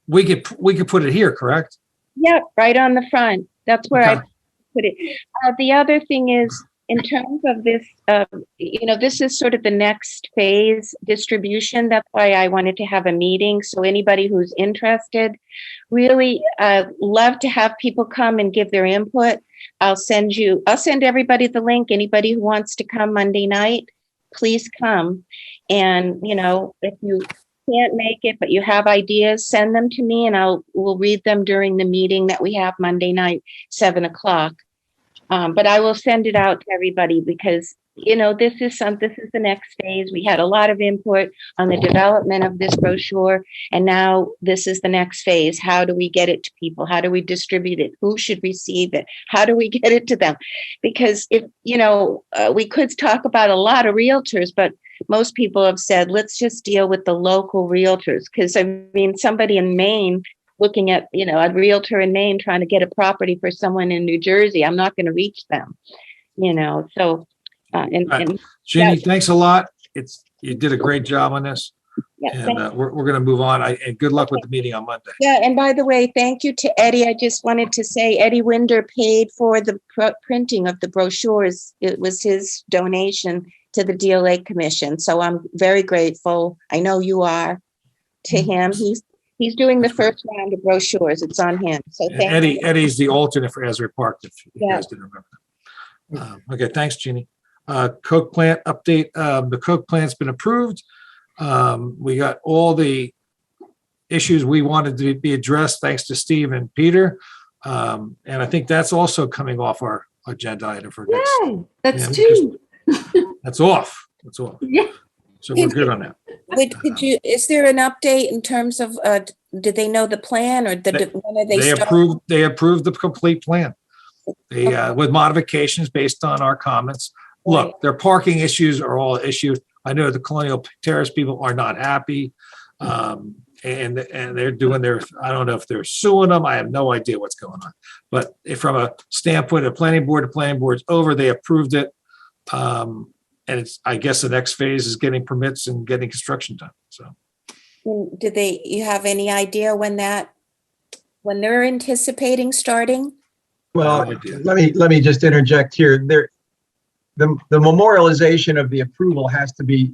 [SPEAKER 1] We could put it here, correct?
[SPEAKER 11] Yeah, right on the front. That's where I put it. The other thing is, in terms of this, this is sort of the next phase distribution. That's why I wanted to have a meeting. So anybody who's interested, really love to have people come and give their input. I'll send everybody the link. Anybody who wants to come Monday night, please come. And, if you can't make it, but you have ideas, send them to me and we'll read them during the meeting that we have Monday night, 7:00. But I will send it out to everybody because, this is the next phase. We had a lot of input on the development of this brochure, and now this is the next phase. How do we get it to people? How do we distribute it? Who should receive it? How do we get it to them? Because we could talk about a lot of realtors, but most people have said, let's just deal with the local realtors. Because somebody in Maine looking at, a realtor in Maine trying to get a property for someone in New Jersey, I'm not going to reach them, so.
[SPEAKER 1] Jeannie, thanks a lot. You did a great job on this.
[SPEAKER 11] Yeah,
[SPEAKER 1] and we're going to move on. And good luck with the meeting on Monday.
[SPEAKER 11] Yeah, and by the way, thank you to Eddie. I just wanted to say Eddie Winder paid for the printing of the brochures. It was his donation to the Deal Lake Commission. So I'm very grateful. I know you are to him. He's doing the first round of brochures. It's on him. So thank you.
[SPEAKER 1] Eddie's the alternate for Asbury Park, if you guys didn't remember. Okay, thanks, Jeannie. Coke plant update. The Coke plant's been approved. We got all the issues we wanted to be addressed, thanks to Steve and Peter. And I think that's also coming off our agenda item for next.
[SPEAKER 3] Yay, that's two.
[SPEAKER 1] That's off. That's off.
[SPEAKER 3] Yeah.
[SPEAKER 1] So we're good on that.
[SPEAKER 2] Is there an update in terms of, did they know the plan or when are they starting?
[SPEAKER 1] They approved the complete plan. With modifications based on our comments. Look, their parking issues are all issues. I know the Colonial Terrace people are not happy. And they're doing I don't know if they're suing them. I have no idea what's going on. But from a standpoint of planning board to planning board's over, they approved it. And it's, I guess the next phase is getting permits and getting construction done, so.
[SPEAKER 2] You have any idea when they're anticipating starting?
[SPEAKER 12] Well,
[SPEAKER 1] No idea.
[SPEAKER 12] let me just interject here. The memorialization of the approval has to be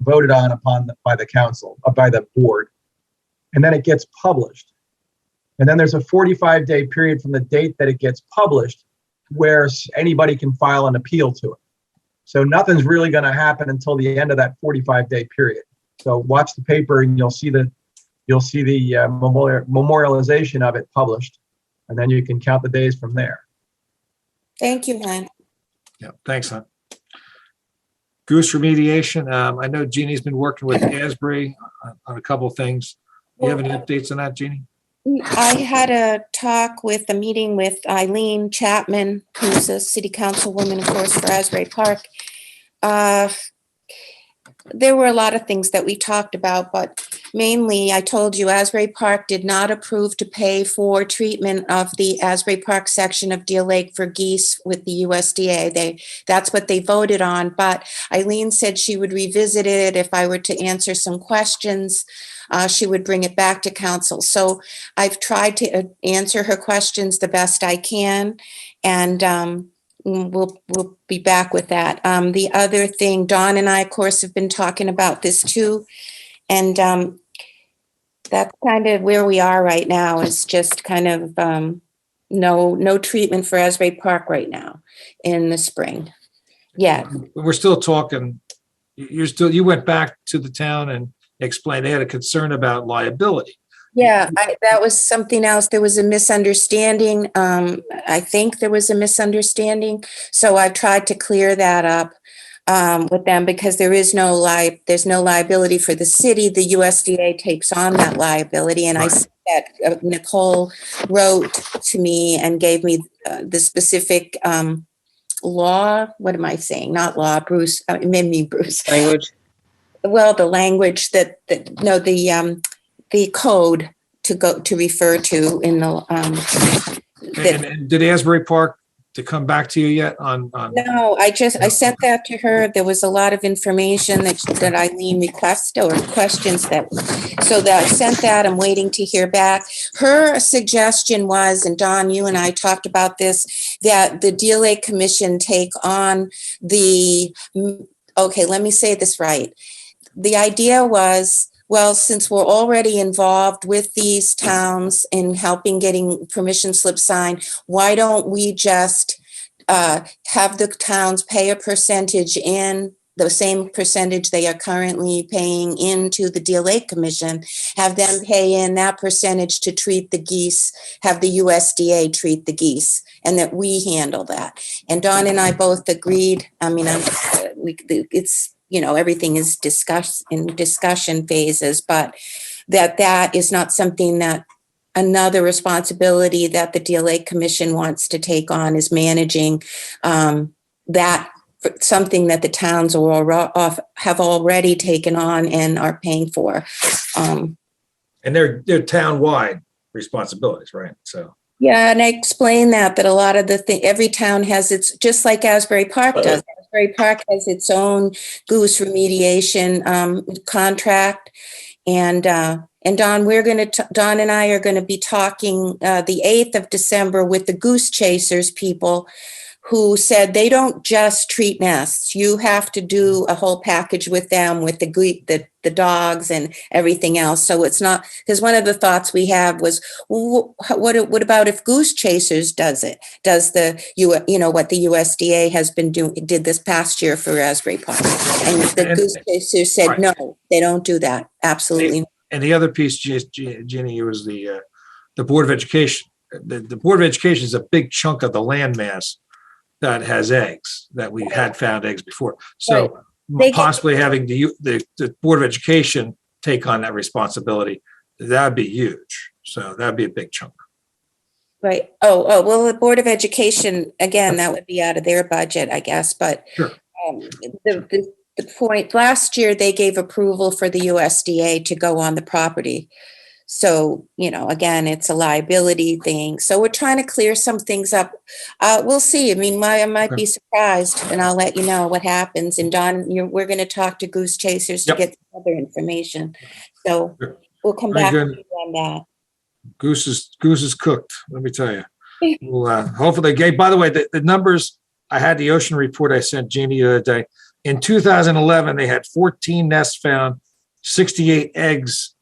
[SPEAKER 12] voted on by the council, by the board, and then it gets published. And then there's a 45-day period from the date that it gets published where anybody can file an appeal to it. So nothing's really going to happen until the end of that 45-day period. So watch the paper and you'll see the memorialization of it published, and then you can count the days from there.
[SPEAKER 2] Thank you, Len.
[SPEAKER 1] Yeah, thanks, hon. Goose remediation. I know Jeannie's been working with Asbury on a couple of things. Do you have any updates on that, Jeannie?
[SPEAKER 2] I had a meeting with Eileen Chapman, who's a city councilwoman, of course, for Asbury Park. There were a lot of things that we talked about, but mainly I told you Asbury Park did not approve to pay for treatment of the Asbury Park section of Deal Lake for geese with the USDA. That's what they voted on, but Eileen said she would revisit it if I were to answer some questions. She would bring it back to council. So I've tried to answer her questions the best I can, and we'll be back with that. The other thing, Dawn and I, of course, have been talking about this too, and that's kind of where we are right now. Is just kind of no treatment for Asbury Park right now in the spring. Yeah,
[SPEAKER 1] We're still talking. You went back to the town and explained they had a concern about liability.
[SPEAKER 2] yeah, that was something else. There was a misunderstanding. I think there was a misunderstanding. So I tried to clear that up with them, because there's no liability for the city. The USDA takes on that liability. And I said that Nicole wrote to me and gave me the specific law. What am I saying? Not law, Bruce. Bruce.
[SPEAKER 5] Language.
[SPEAKER 2] Well, the language the code to refer to in the
[SPEAKER 1] And did Asbury Park to come back to you yet on?
[SPEAKER 2] No, I sent that to her. There was a lot of information that Eileen requested, or questions so that I sent that. I'm waiting to hear back. Her suggestion was, and Dawn, you and I talked about this, that the Deal Lake Commission take on okay, let me say this right. The idea was, well, since we're already involved with these towns in helping getting permission slips signed, why don't we just have the towns pay a percentage in the same percentage they are currently paying into the Deal Lake Commission, have them pay in that percentage to treat the geese, have the USDA treat the geese, and that we handle that. And Dawn and I both agreed. I mean, it's, everything is discussed in discussion phases, but that is not something that another responsibility that the Deal Lake Commission wants to take on, is managing that, something that the towns have already taken on and are paying for.
[SPEAKER 1] And they're town-wide responsibilities, right? So.
[SPEAKER 2] Yeah, and I explained that a lot of every town has its, just like Asbury Park does. Asbury Park has its own goose remediation contract, and Dawn, Dawn and I are going to be talking the 8th of December with the goose chasers people, who said they don't just treat nests. You have to do a whole package with them, with the dogs and everything else. So it's not, because one of the thoughts we have was, well, what about if Goose Chasers does it? Does what the USDA has been did this past year for Asbury Park? And the Goose Chasers said, no, they don't do that. Absolutely.
[SPEAKER 1] And the other piece, Ginny, was the Board of Education. The Board of Education is a big chunk of the land mass that has eggs, that we had found eggs before. So possibly having the Board of Education take on that responsibility, that'd be huge. So that'd be a big chunk.
[SPEAKER 2] Right. Oh, well, the Board of Education, again, that would be out of their budget, I guess. But
[SPEAKER 1] sure.
[SPEAKER 2] The point, last year, they gave approval for the USDA to go on the property. So, again, it's a liability thing. So we're trying to clear some things up. We'll see. I mean, I might be surprised, and I'll let you know what happens. And Don, we're going to talk to Goose Chasers to get other information. So we'll come back to you on that.
[SPEAKER 1] Goose is cooked, let me tell you. Well, hopefully, by the way, the numbers, I had the ocean report I sent Jeannie the other day. In 2011, they had 14 nests found, 68 eggs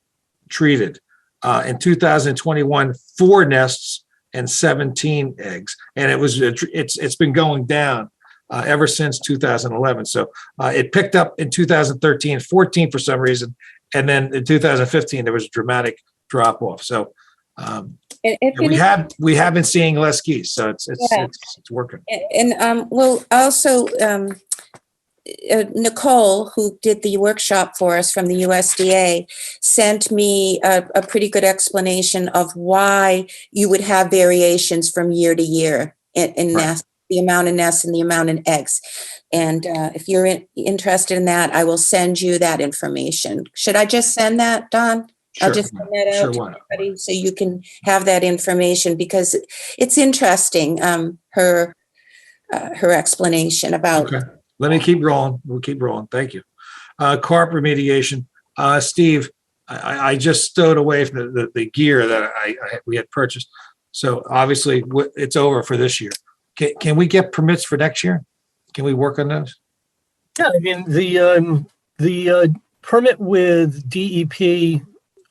[SPEAKER 1] treated. In 2021, 4 nests and 17 eggs, and it's been going down ever since 2011. So it picked up in 2013, 14 for some reason, and then in 2015 there was a dramatic drop off. So we have been seeing less geese, so it's working.
[SPEAKER 2] And we'll also. Nicole, who did the workshop for us from the USDA, sent me a pretty good explanation of why you would have variations from year to year in nests, the amount of nests and the amount of eggs. And if you're interested in that, I will send you that information. Should I just send that, Don?
[SPEAKER 1] Sure.
[SPEAKER 2] I'll just send that out to everybody so you can have that information, because it's interesting, her explanation about.
[SPEAKER 1] Okay. Let me keep rolling. We'll keep rolling. Thank you. Carp remediation. Steve, I just stowed away from the gear that we had purchased. So obviously it's over for this year. Can we get permits for next year? Can we work on those?
[SPEAKER 8] Yeah, I mean, the permit with DEP,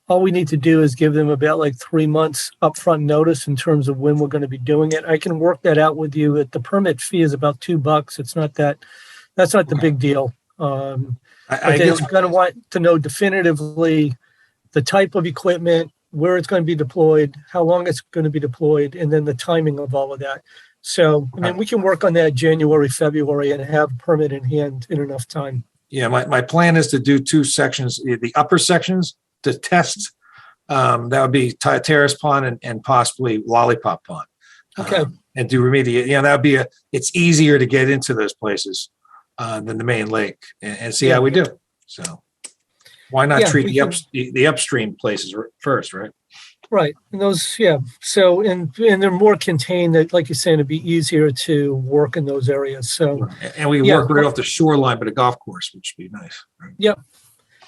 [SPEAKER 8] all we need to do is give them about like 3 months upfront notice in terms of when we're going to be doing it. I can work that out with you. The permit fee is about $2. It's not that's not the big deal. But they're going to want to know definitively the type of equipment, where it's going to be deployed, how long it's going to be deployed, and then the timing of all of that. So, I mean, we can work on that January, February, and have a permit in hand in enough time.
[SPEAKER 1] Yeah, my plan is to do 2 sections, the upper sections to test. That would be Terrace Pond and possibly Lollipop Pond.
[SPEAKER 8] Okay.
[SPEAKER 1] And do remediate. Yeah, that would be it's easier to get into those places than the main lake and see how we do. So why not treat the upstream places first, right?
[SPEAKER 8] Right. And those, so, and they're more contained, that, like you're saying, it'd be easier to work in those areas. So,
[SPEAKER 1] and we work right off the shoreline, but a golf course, which would be nice. Right?
[SPEAKER 8] Yep.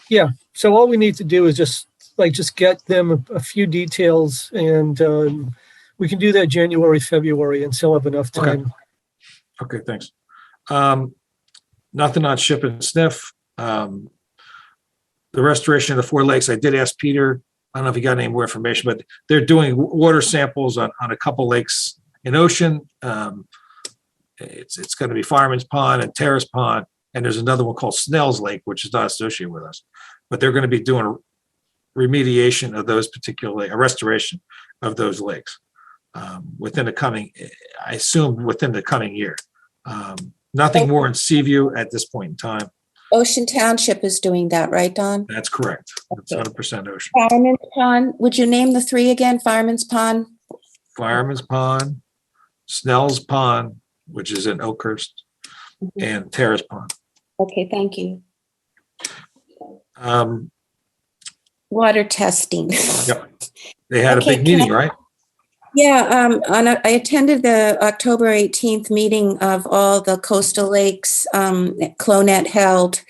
[SPEAKER 8] Yeah. So all we need to do is just get them a few details, and we can do that January, February, and still have enough time.
[SPEAKER 1] Okay. Thanks. Nothing on ship and sniff. The restoration of the 4 lakes. I did ask Peter. I don't know if he got any more information, but they're doing water samples on a couple lakes in Ocean. It's going to be Fireman's Pond and Terrace Pond, and there's another one called Snell's Lake, which is not associated with us. But they're going to be doing remediation of those particular a restoration of those lakes within the coming year. Nothing more in Seaview at this point in time.
[SPEAKER 2] Ocean Township is doing that, right, Don?
[SPEAKER 1] That's correct. It's 100% Ocean.
[SPEAKER 2] Fireman's Pond. Would you name the 3 again? Fireman's Pond,
[SPEAKER 1] Snell's Pond, which is in Oakhurst, and Terrace Pond.
[SPEAKER 2] Okay, thank you. Water testing.
[SPEAKER 1] Yep. They had a big meeting, right?
[SPEAKER 2] Yeah, I attended the October 18th meeting of all the coastal lakes CLONET held,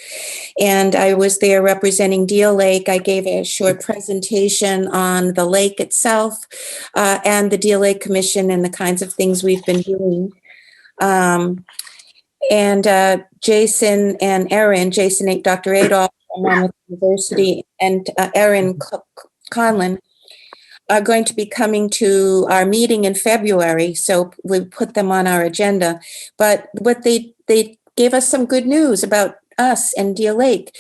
[SPEAKER 2] and I was there representing Deal Lake. I gave a short presentation on the lake itself and the Deal Lake Commission and the kinds of things we've been doing. And Jason and Erin, Dr. Adolph from Monmouth University, and Erin Conlon are going to be coming to our meeting in February, so we put them on our agenda. But what they gave us some good news about us and Deal Lake.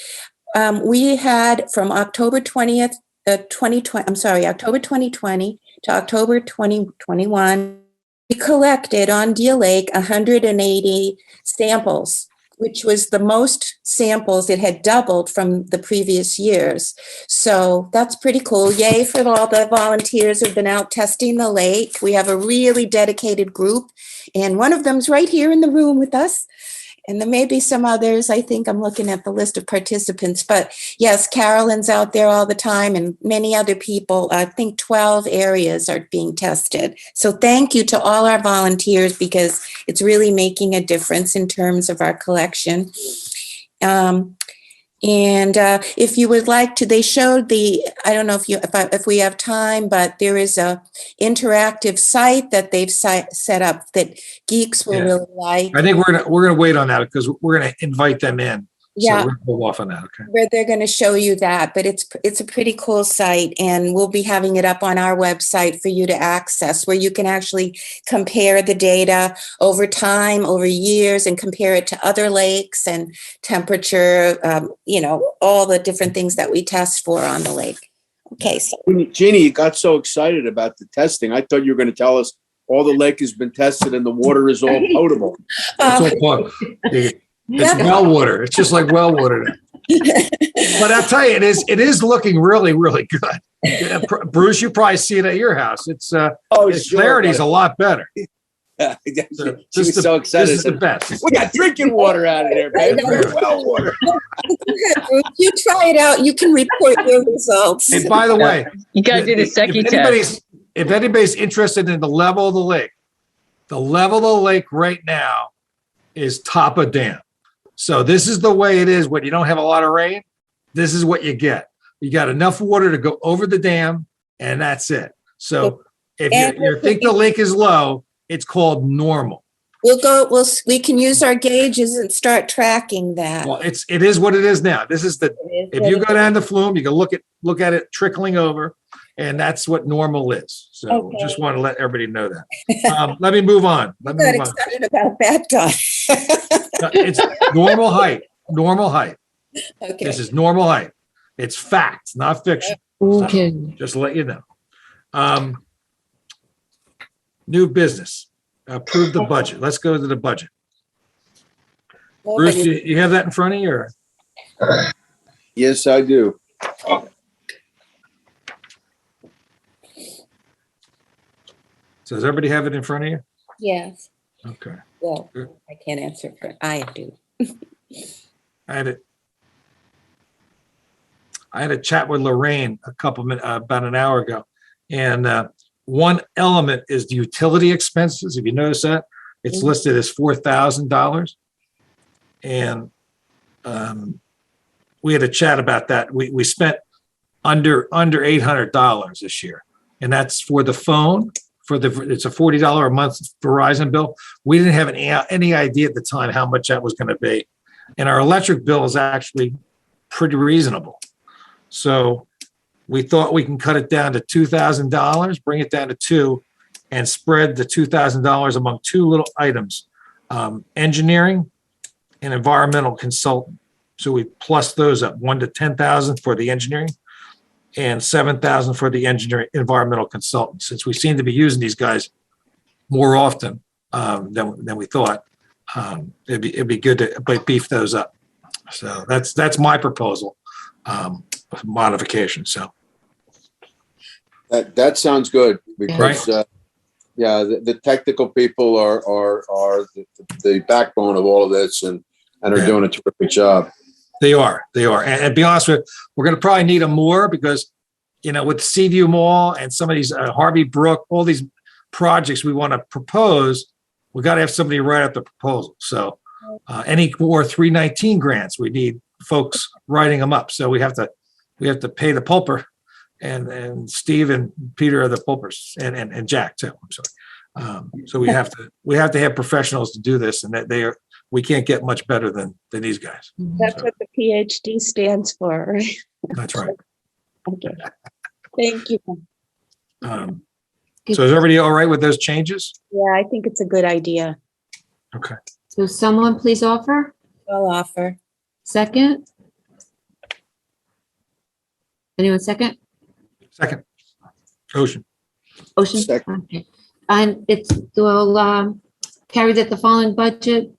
[SPEAKER 2] We had from October 20th, 2020 to October 2021, we collected on Deal Lake 180 samples, which was the most samples. It had doubled from the previous years. So that's pretty cool. Yay for all the volunteers who've been out testing the lake. We have a really dedicated group, and one of them's right here in the room with us. And there may be some others. I think I'm looking at the list of participants, but yes, Carolyn's out there all the time and many other people. I think 12 areas are being tested. So thank you to all our volunteers because it's really making a difference in terms of our collection. If you would like to, they showed I don't know if we have time, but there is a interactive site that they've set up that geeks will really like.
[SPEAKER 1] I think we're gonna wait on that because we're gonna invite them in.
[SPEAKER 2] Yeah.
[SPEAKER 1] So we're gonna hold off on that, okay?
[SPEAKER 2] Where they're going to show you that, but it's a pretty cool site, and we'll be having it up on our website for you to access, where you can actually compare the data over time, over years, and compare it to other lakes and temperature, all the different things that we test for on the lake. Okay, so
[SPEAKER 4] Jeannie, you got so excited about the testing. I thought you were going to tell us all the lake has been tested and the water is all potable.
[SPEAKER 1] It's well water. It's just like well water. But I'll tell you, it is looking really, really good. Yeah, Bruce, you probably see it at your house. It's clarity's a lot better.
[SPEAKER 4] She was so excited.
[SPEAKER 1] This is the best.
[SPEAKER 4] We got drinking water out of there, baby. Well water.
[SPEAKER 2] You try it out. You can report your results.
[SPEAKER 1] And by the way,
[SPEAKER 5] You gotta do the second test.
[SPEAKER 1] if anybody's interested in the level of the lake right now is top of dam. So this is the way it is when you don't have a lot of rain. This is what you get. You got enough water to go over the dam, and that's it. So if you think the lake is low, it's called normal.
[SPEAKER 2] We can use our gauges and start tracking that.
[SPEAKER 1] Well, it is what it is now. This is if you go down to Flume, you can look at it trickling over, and that's what normal is. So just want to let everybody know that. Let me move on.
[SPEAKER 2] I'm not excited about that, Don.
[SPEAKER 1] It's normal height. Normal height.
[SPEAKER 2] Okay.
[SPEAKER 1] This is normal height. It's fact, not fiction.
[SPEAKER 5] Okay.
[SPEAKER 1] So, just to let you know. New business. Approve the budget. Let's go to the budget. Bruce, you have that in front of you? Or?
[SPEAKER 4] Yes, I do.
[SPEAKER 1] So does everybody have it in front of you?
[SPEAKER 2] Yes.
[SPEAKER 1] Okay.
[SPEAKER 2] Well, I can't answer for I do.
[SPEAKER 1] I had a chat with Lorraine about an hour ago, and one element is the utility expenses. If you notice that, it's listed as $4,000, and we had a chat about that. We spent under $800 this year, and that's for the phone. It's a $40 a month Verizon bill. We didn't have any idea at the time how much that was going to be, and our electric bill is actually pretty reasonable. So we thought we can cut it down to $2,000, bring it down to $2,000, and spread the $2,000 among two little items: engineering and environmental consultant. So we plus those up, $1,000 to $10,000 for the engineering, and $7,000 for the environmental consultant. Since we seem to be using these guys more often than we thought, it'd be good to beef those up. So that's my proposal, modification. So
[SPEAKER 4] that sounds good because
[SPEAKER 1] right?
[SPEAKER 4] The technical people are the backbone of all of this and are doing a terrific job.
[SPEAKER 1] They are. And to be honest with you, we're going to probably need them more because, with Seaview Mall and some of these Harvey Brook, all these projects we want to propose, we got to have somebody write up the proposal. So any more 319 grants, we need folks writing them up. So we have to pay the pulper, and Steve and Peter are the pulpers, and Jack too. I'm sorry. So we have to have professionals to do this, and that we can't get much better than these guys.
[SPEAKER 11] That's what the PhD stands for, right?
[SPEAKER 1] That's right.
[SPEAKER 11] Okay. Thank you.
[SPEAKER 1] So is everybody all right with those changes?
[SPEAKER 11] Yeah, I think it's a good idea.
[SPEAKER 1] Okay.
[SPEAKER 3] So someone please offer.
[SPEAKER 2] I'll offer.
[SPEAKER 3] Second. Anyone second?
[SPEAKER 1] Second. Ocean.
[SPEAKER 3] Second. Okay. And will carry that the following budget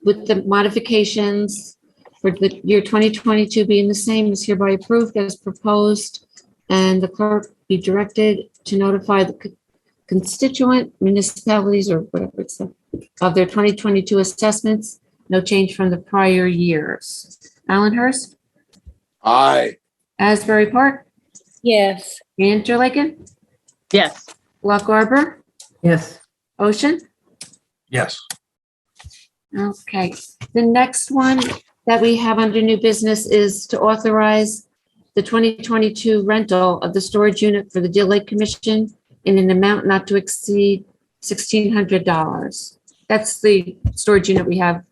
[SPEAKER 3] with the modifications for the year 2022 being the same is hereby approved as proposed, and the clerk be directed to notify the constituent municipalities or whatever it's of their 2022 assessments No change from the prior years. Allenhurst,
[SPEAKER 4] Aye.
[SPEAKER 3] Asbury Park,
[SPEAKER 11] Yes.
[SPEAKER 3] Interlaken,
[SPEAKER 5] Yes.
[SPEAKER 3] Lock Arbor,
[SPEAKER 10] Yes.
[SPEAKER 3] Ocean.
[SPEAKER 1] Yes.
[SPEAKER 3] Okay, the next one that we have under new business is to authorize the 2022 rental of the storage unit for the Deal Lake Commission in an amount not to exceed $1,600. That's the storage unit we have.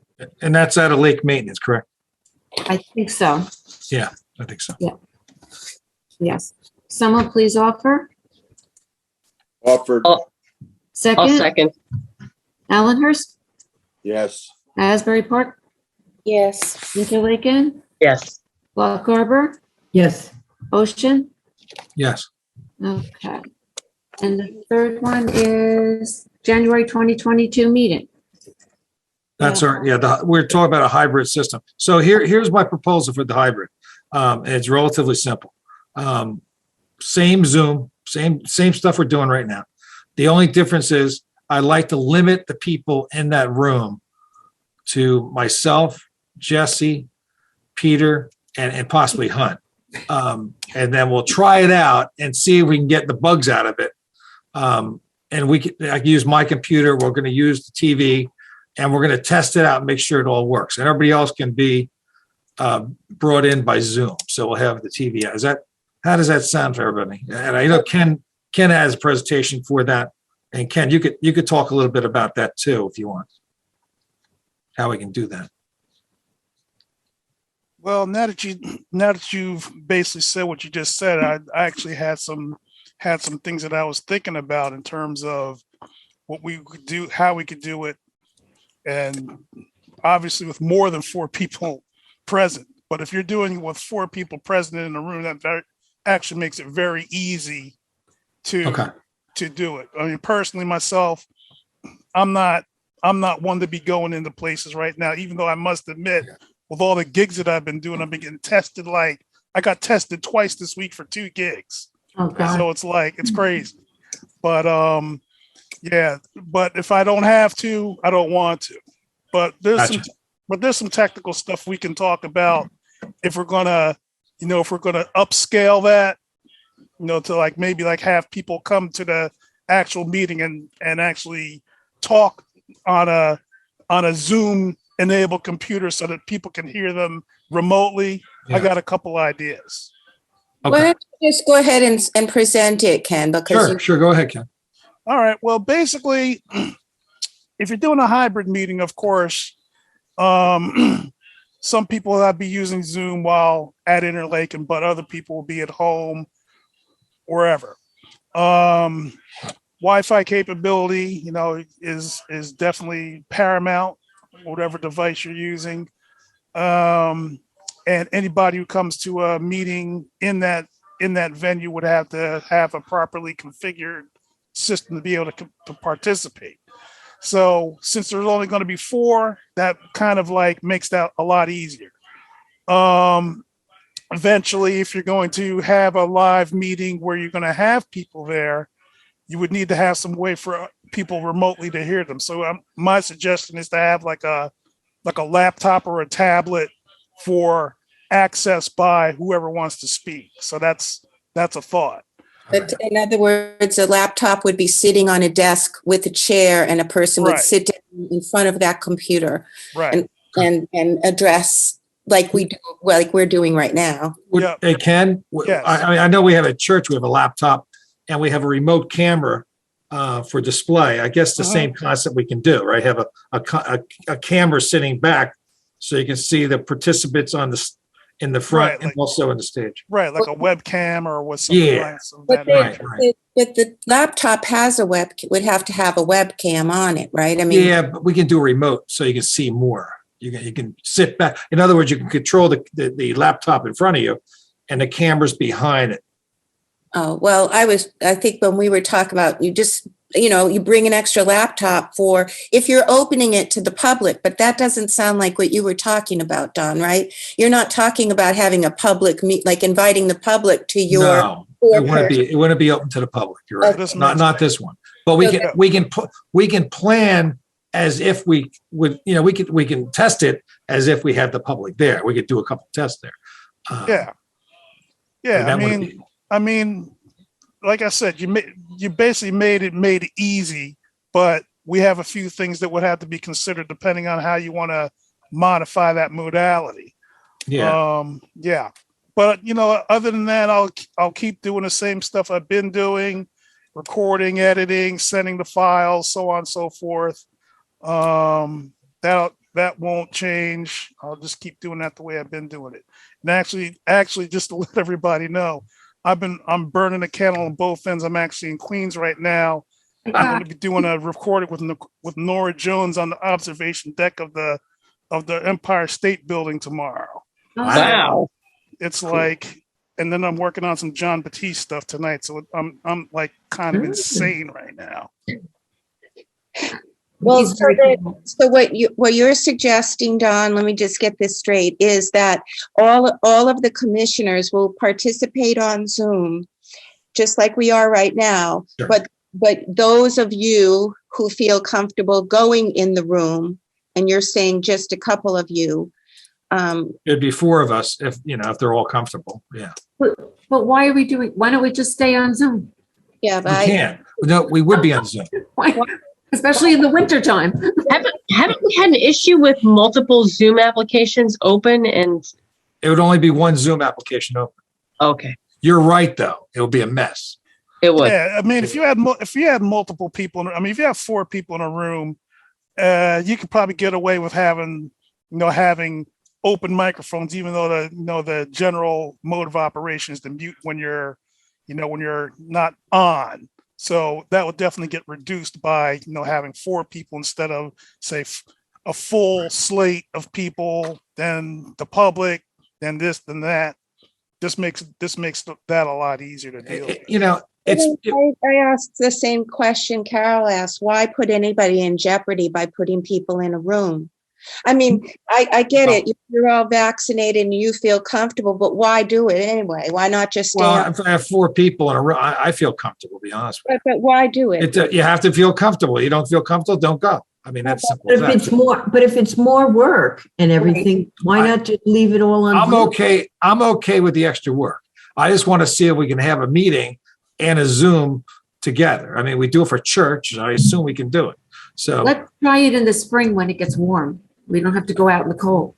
[SPEAKER 1] And that's out of lake maintenance, correct?
[SPEAKER 3] I think so.
[SPEAKER 1] Yeah, I think so.
[SPEAKER 3] Yes. Someone please offer.
[SPEAKER 4] Offered.
[SPEAKER 5] I'll
[SPEAKER 3] Second,
[SPEAKER 5] second.
[SPEAKER 3] Allenhurst,
[SPEAKER 4] Yes.
[SPEAKER 3] Asbury Park,
[SPEAKER 11] Yes.
[SPEAKER 3] Interlaken,
[SPEAKER 5] Yes.
[SPEAKER 3] Lock Arbor,
[SPEAKER 10] Yes.
[SPEAKER 3] Ocean.
[SPEAKER 1] Yes.
[SPEAKER 3] Okay. And the third one is January 2022 meeting.
[SPEAKER 1] That's our, we're talking about a hybrid system. So here's my proposal for the hybrid. And it's relatively simple. Same Zoom, same stuff we're doing right now. The only difference is I like to limit the people in that room to myself, Jesse, Peter, and possibly Hunt. And then we'll try it out and see if we can get the bugs out of it. And I can use my computer. We're going to use the TV, and we're going to test it out and make sure it all works. And everybody else can be brought in by Zoom. So we'll have the TV. How does that sound for everybody? And I know Ken has a presentation for that. And Ken, you could talk a little bit about that too, if you want. How we can do that.
[SPEAKER 13] Well, now that you've basically said what you just said, I actually had some things that I was thinking about in terms of what we could do, how we could do it, and obviously with more than 4 people present. But if you're doing it with 4 people present in the room, that actually makes it very easy to do it. I mean, personally, myself, I'm not one to be going into places right now, even though I must admit, with all the gigs that I've been doing, I've been getting tested. Like I got tested twice this week for 2 gigs.
[SPEAKER 3] Oh, God.
[SPEAKER 13] So it's like, it's crazy. But yeah, but if I don't have to, I don't want to. But there's some technical stuff we can talk about if we're gonna upscale that, to like maybe like have people come to the actual meeting and actually talk on a Zoom enabled computer so that people can hear them remotely. Yeah. I got a couple ideas.
[SPEAKER 2] Okay. Why don't you just go ahead and present it, Ken? Because
[SPEAKER 1] sure, go ahead, Ken.
[SPEAKER 13] All right. Well, basically, if you're doing a hybrid meeting, of course, some people will be using Zoom while at Interlaken, but other people will be at home, wherever. Wi-Fi capability, is definitely paramount, whatever device you're using. And anybody who comes to a meeting in that venue would have to have a properly configured system to be able to participate. So since there's only going to be 4, that kind of like makes that a lot easier. Eventually, if you're going to have a live meeting where you're going to have people there, you would need to have some way for people remotely to hear them. So my suggestion is to have like a laptop or a tablet for access by whoever wants to speak. So that's a thought.
[SPEAKER 2] But in other words, a laptop would be sitting on a desk with a chair, and a person would sit down in front of that computer, and address like we're doing right now.
[SPEAKER 1] Hey, Ken, yes. I know we have at church, we have a laptop and we have a remote camera for display. I guess the same concept we can do, right? Have a camera sitting back so you can see the participants in the front and also in the stage.
[SPEAKER 13] Right, like a webcam or with something.
[SPEAKER 1] Yeah.
[SPEAKER 2] But the laptop would have to have a webcam on it, right? I mean,
[SPEAKER 1] yeah, but we can do a remote so you can see more. You can sit back. In other words, you can control the laptop in front of you and the camera's behind it.
[SPEAKER 2] Oh, well, I think when we were talking about, you bring an extra laptop for if you're opening it to the public, but that doesn't sound like what you were talking about, Don, right? You're not talking about having a public like inviting the public to your.
[SPEAKER 1] No, it wouldn't be open to the public. You're right. Not this one, but we can plan as if we would, we can test it as if we had the public there. We could do a couple tests there.
[SPEAKER 13] Yeah. Yeah.
[SPEAKER 1] that would
[SPEAKER 13] I mean, like I said, you basically made it easy, but we have a few things that would have to be considered depending on how you want to modify that modality.
[SPEAKER 1] Yeah.
[SPEAKER 13] Yeah. But other than that, I'll keep doing the same stuff I've been doing, recording, editing, sending the files, so on and so forth. That won't change. I'll just keep doing that the way I've been doing it. And actually, just to let everybody know, I'm burning a candle on both ends. I'm actually in Queens right now. I'm going to be doing a recording with Nora Jones on the observation deck of the Empire State Building tomorrow.
[SPEAKER 5] Wow.
[SPEAKER 13] It's like, and then I'm working on some John Batiste stuff tonight. So I'm like kind of insane right now.
[SPEAKER 11] Well, so what you're suggesting, Don, let me just get this straight, is that all of the commissioners will participate on Zoom, just like we are right now.
[SPEAKER 1] Sure.
[SPEAKER 11] But those of you who feel comfortable going in the room, and you're saying just a couple of you.
[SPEAKER 1] It'd be 4 of us if they're all comfortable. Yeah.
[SPEAKER 3] But why don't we just stay on Zoom?
[SPEAKER 11] Yeah,
[SPEAKER 1] We can't. No, we would be on Zoom.
[SPEAKER 3] Why? Especially in the wintertime.
[SPEAKER 5] Haven't we had an issue with multiple Zoom applications open and?
[SPEAKER 1] It would only be one Zoom application open.
[SPEAKER 5] Okay.
[SPEAKER 1] You're right, though. It would be a mess.
[SPEAKER 5] It would.
[SPEAKER 13] Yeah, I mean, if you had multiple people, if you have 4 people in a room, you could probably get away with having open microphones, even though the general mode of operation is to mute when you're not on. So that would definitely get reduced by having 4 people instead of, say, a full slate of people, then the public, then this, then that. This makes that a lot easier to deal with.
[SPEAKER 11] I asked the same question Carol asked. Why put anybody in jeopardy by putting people in a room? I mean, I get it. You're all vaccinated and you feel comfortable, but why do it anyway? Why not just stay?
[SPEAKER 1] Well, if I have 4 people in a room, I feel comfortable, to be honest with
[SPEAKER 11] you. But why do it?
[SPEAKER 1] You have to feel comfortable. You don't feel comfortable, don't go. I mean, that's simple.
[SPEAKER 10] But if it's more work and everything, why not just leave it all on?
[SPEAKER 1] I'm okay with the extra work. I just want to see if we can have a meeting and a Zoom together. I mean, we do it for church, and I assume we can do it. So
[SPEAKER 3] let's try it in the spring when it gets warm. We don't have to go out in the cold.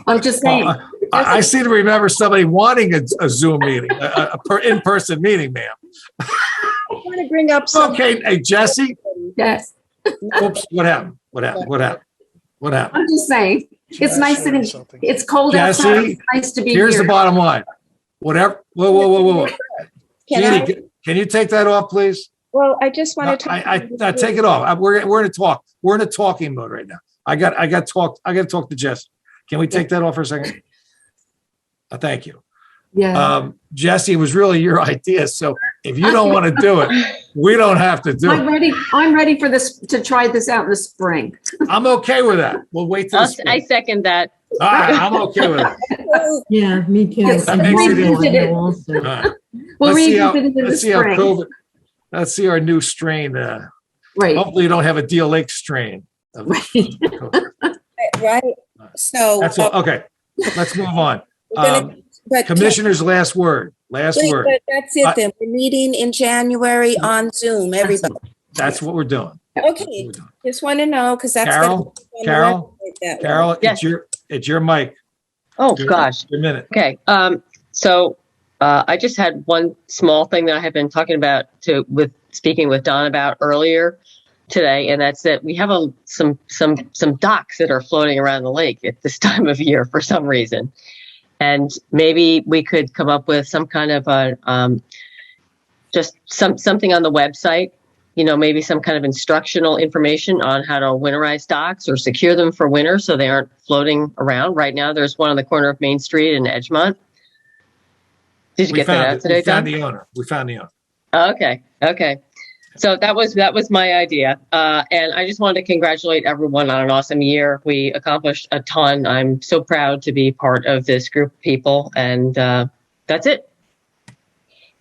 [SPEAKER 3] I'm just saying.
[SPEAKER 1] I seem to remember somebody wanting a Zoom meeting, a in-person meeting, ma'am.
[SPEAKER 11] I want to bring up something.
[SPEAKER 1] Okay, hey, Jesse.
[SPEAKER 3] Yes.
[SPEAKER 1] Oops, what happened?
[SPEAKER 3] I'm just saying. It's nice sitting. It's cold outside. It's nice to be here.
[SPEAKER 1] Here's the bottom line. Whatever. Whoa. Jeannie, can you take that off, please?
[SPEAKER 11] Well, I just want to talk.
[SPEAKER 1] I take it off. We're going to talk. We're in a talking mode right now. I got to talk to Jesse. Can we take that off for a second? Thank you.
[SPEAKER 3] Yeah.
[SPEAKER 1] Jesse, it was really your idea. So if you don't want to do it, we don't have to do it.
[SPEAKER 3] I'm ready for this to try this out in the spring.
[SPEAKER 1] I'm okay with that. We'll wait till the spring.
[SPEAKER 5] I second that.
[SPEAKER 1] All right, I'm okay with it.
[SPEAKER 10] Yeah, me too.
[SPEAKER 1] That makes it easy.
[SPEAKER 3] All
[SPEAKER 1] right.
[SPEAKER 3] We'll revisit it in the spring.
[SPEAKER 1] Let's see our new strain.
[SPEAKER 3] Right.
[SPEAKER 1] Hopefully you don't have a Deal Lake strain.
[SPEAKER 11] Right. So
[SPEAKER 1] that's okay. Let's move on. Commissioner's last word. But that's
[SPEAKER 11] it then. We're meeting in January on Zoom, everybody.
[SPEAKER 1] That's what we're doing.
[SPEAKER 11] Okay. Just want to know because that's
[SPEAKER 1] Carol, yes. It's your mic.
[SPEAKER 5] Oh gosh.
[SPEAKER 1] A minute.
[SPEAKER 5] Okay. So I just had one small thing that I have been talking about speaking with Don about earlier today, and that's that we have some docks that are floating around the lake at this time of year for some reason. And maybe we could come up with some kind of something on the website, maybe some kind of instructional information on how to winterize docks or secure them for winter so they aren't floating around. Right now, there's one on the corner of Main Street in Edgemont. Did you get that out today, Don?
[SPEAKER 1] We found the owner.
[SPEAKER 5] Okay. So that was my idea. And I just wanted to congratulate everyone on an awesome year. We accomplished a ton. I'm so proud to be part of this group of people. And that's it.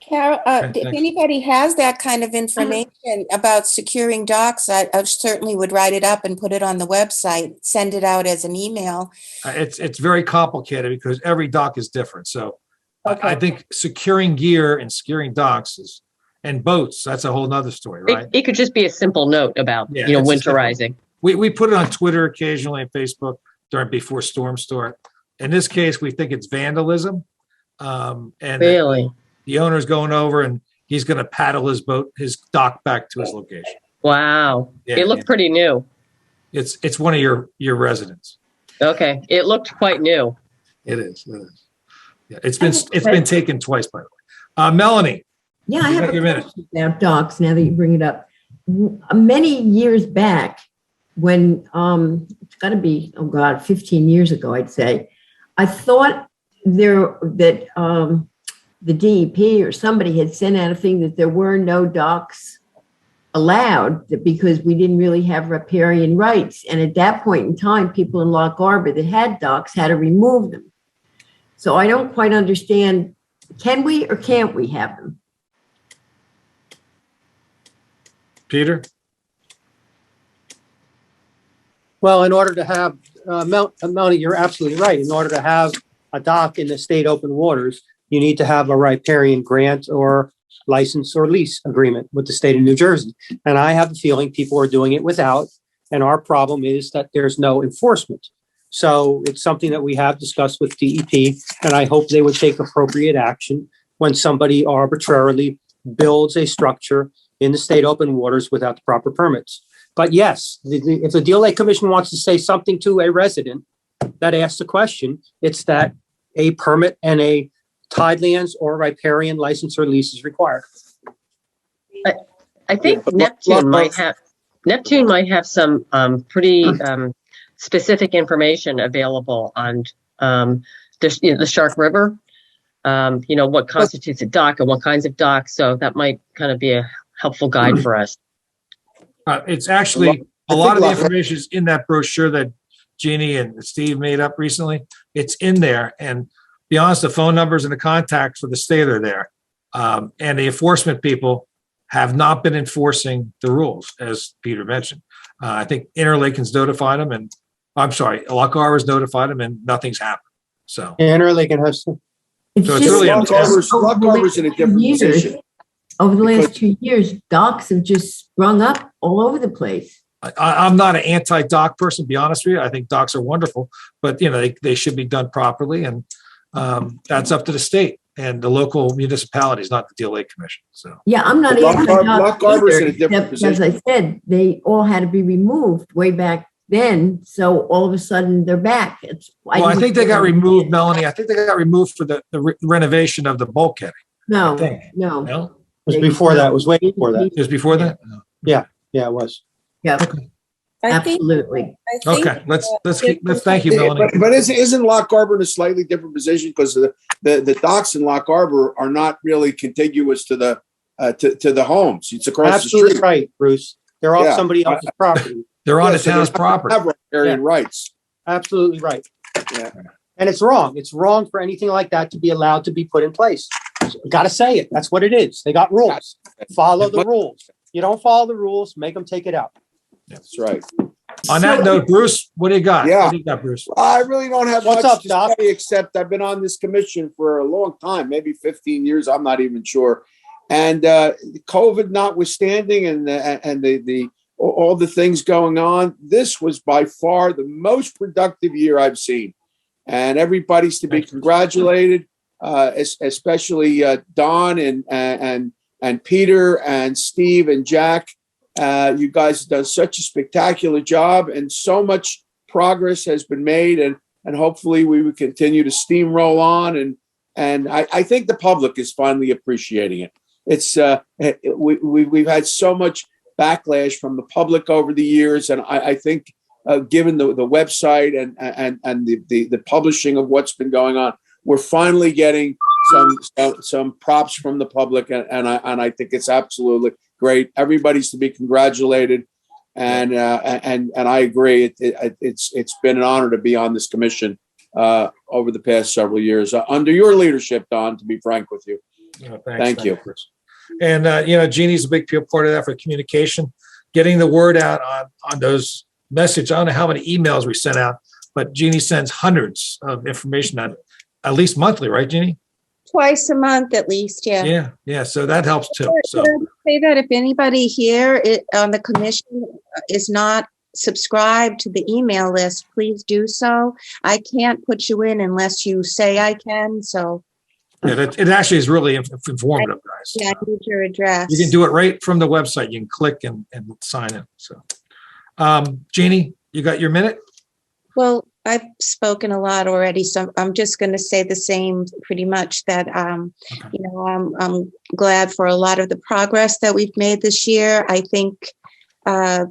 [SPEAKER 2] Carol,
[SPEAKER 1] Okay,
[SPEAKER 2] if
[SPEAKER 1] thanks.
[SPEAKER 2] anybody has that kind of information about securing docks, I certainly would write it up and put it on the website, send it out as an email.
[SPEAKER 1] It's very complicated because every dock is different. So I
[SPEAKER 2] Okay.
[SPEAKER 1] think securing gear and securing docks and boats, that's a whole nother story, right?
[SPEAKER 5] It could just be a simple note about,
[SPEAKER 1] Yeah,
[SPEAKER 5] you know,
[SPEAKER 1] it's a simple-
[SPEAKER 5] winterizing.
[SPEAKER 1] We put it on Twitter occasionally and Facebook before storms start. In this case, we think it's vandalism. And
[SPEAKER 5] Really?
[SPEAKER 1] the owner's going over and he's going to paddle his dock back to his location.
[SPEAKER 5] Wow.
[SPEAKER 1] Yeah,
[SPEAKER 5] It looked
[SPEAKER 1] yeah.
[SPEAKER 5] pretty new.
[SPEAKER 1] It's one of your residents.
[SPEAKER 5] Okay. It looked quite new.
[SPEAKER 1] It is. Yeah, it's been taken twice, by the way. Melanie.
[SPEAKER 10] Yeah, I
[SPEAKER 1] You
[SPEAKER 10] have
[SPEAKER 1] got
[SPEAKER 10] a
[SPEAKER 1] your minute.
[SPEAKER 10] question about docks now that you bring it up. Many years back, when it's got to be, 15 years ago, I'd say, I thought that the DEP or somebody had sent out a thing that there were no docks allowed because we didn't really have riparian rights. And at that point in time, people in Lock Harbor that had docks had to remove them. So I don't quite understand, can we or can't we have them?
[SPEAKER 1] Peter?
[SPEAKER 9] Well, in order to have, Melanie, you're absolutely right. In order to have a dock in the state open waters, you need to have a riparian grant or license or lease agreement with the state of New Jersey. And I have a feeling people are doing it without. And our problem is that there's no enforcement. So it's something that we have discussed with DEP, and I hope they would take appropriate action when somebody arbitrarily builds a structure in the state open waters without the proper permits. But yes, if the Deal Lake Commission wants to say something to a resident that asks a question, it's that a permit and a tidelands or riparian license or lease is required.
[SPEAKER 5] I think Neptune might have some pretty specific information available on the Shark River. What constitutes a dock and what kinds of docks. So that might kind of be a helpful guide for us.
[SPEAKER 1] It's actually a lot of the information is in that brochure that Jeannie and Steve made up recently. It's in there, and to be honest, the phone numbers and the contacts for the state are there. And the enforcement people have not been enforcing the rules, as Peter mentioned. I think Interlaken's notified them, and I'm sorry, Lock Harbor's notified them, and nothing's happened. So
[SPEAKER 9] Interlaken has to.
[SPEAKER 1] So it's really
[SPEAKER 4] Lock Harbor's in a different position.
[SPEAKER 10] Over the last 2 years, docks have just sprung up all over the place.
[SPEAKER 1] I'm not an anti-dock person, to be honest with you. I think docks are wonderful, but they should be done properly, and that's up to the state and the local municipalities, not the Deal Lake Commission. So
[SPEAKER 10] yeah, I'm not
[SPEAKER 4] Lock Harbor's in a
[SPEAKER 10] either,
[SPEAKER 4] different
[SPEAKER 10] as I said, they all had to be removed way back then. So all of a sudden they're back.
[SPEAKER 1] I think they got removed, Melanie. I think they got removed for the renovation of the bulkhead.
[SPEAKER 10] No.
[SPEAKER 9] It was before that. It was way before that.
[SPEAKER 1] It was before that?
[SPEAKER 9] Yeah, it was.
[SPEAKER 10] Yeah,
[SPEAKER 2] I think-
[SPEAKER 10] absolutely.
[SPEAKER 2] I think,
[SPEAKER 1] Okay, let's thank you, Melanie.
[SPEAKER 4] But isn't Lock Harbor in a slightly different position because the docks in Lock Harbor are not really contiguous to the homes. It's across
[SPEAKER 9] Absolutely
[SPEAKER 4] the street.
[SPEAKER 9] right, Bruce. They're off
[SPEAKER 4] Yeah.
[SPEAKER 9] somebody else's property.
[SPEAKER 1] They're on the
[SPEAKER 4] So
[SPEAKER 1] town's
[SPEAKER 4] they
[SPEAKER 1] property.
[SPEAKER 4] have riparian rights.
[SPEAKER 9] Absolutely right.
[SPEAKER 4] Yeah.
[SPEAKER 9] And it's wrong. It's wrong for anything like that to be allowed to be put in place. Got to say it. That's what it is. They got rules. Follow the rules. You don't follow the rules, make them take it out.
[SPEAKER 4] That's right.
[SPEAKER 1] On that note, Bruce, what do you got?
[SPEAKER 4] Yeah.
[SPEAKER 1] What do you got, Bruce?
[SPEAKER 4] I really don't have
[SPEAKER 9] What's
[SPEAKER 4] much
[SPEAKER 9] up,
[SPEAKER 4] to
[SPEAKER 9] Doc?
[SPEAKER 4] say except I've been on this commission for a long time, maybe 15 years. I'm not even sure. And COVID notwithstanding, and all the things going on, this was by far the most productive year I've seen. And everybody's to be congratulated, especially Don and Peter and Steve and Jack. You guys have done such a spectacular job, and so much progress has been made, and hopefully we will continue to steamroll on. And I think the public is finally appreciating it. It's we've had so much backlash from the public over the years, and I think given the website and the publishing of what's been going on, we're finally getting some props from the public, and I think it's absolutely great. Everybody's to be congratulated, and I agree. It's been an honor to be on this commission over the past several years under your leadership, Don. To be frank with you, Thank you.
[SPEAKER 1] Chris. And, Jeannie's a big part of that for communication, getting the word out on those messages. I don't know how many emails we sent out, but Jeannie sends hundreds of information out at least monthly, right, Jeannie?
[SPEAKER 11] Twice a month at least, yeah.
[SPEAKER 1] Yeah. So that helps too. So
[SPEAKER 11] Could I say that if anybody here on the commission is not subscribed to the email list, please do so. I can't put you in unless you say I can, so.
[SPEAKER 1] yeah, it actually is really informative, guys.
[SPEAKER 11] Yeah, I need your address.
[SPEAKER 1] You can do it right from the website. You can click and sign in. So, Jeannie, you got your minute?
[SPEAKER 11] Well, I've spoken a lot already, so I'm just going to say the same Pretty much that, I'm glad for a lot of the progress that we've made this year. I think, I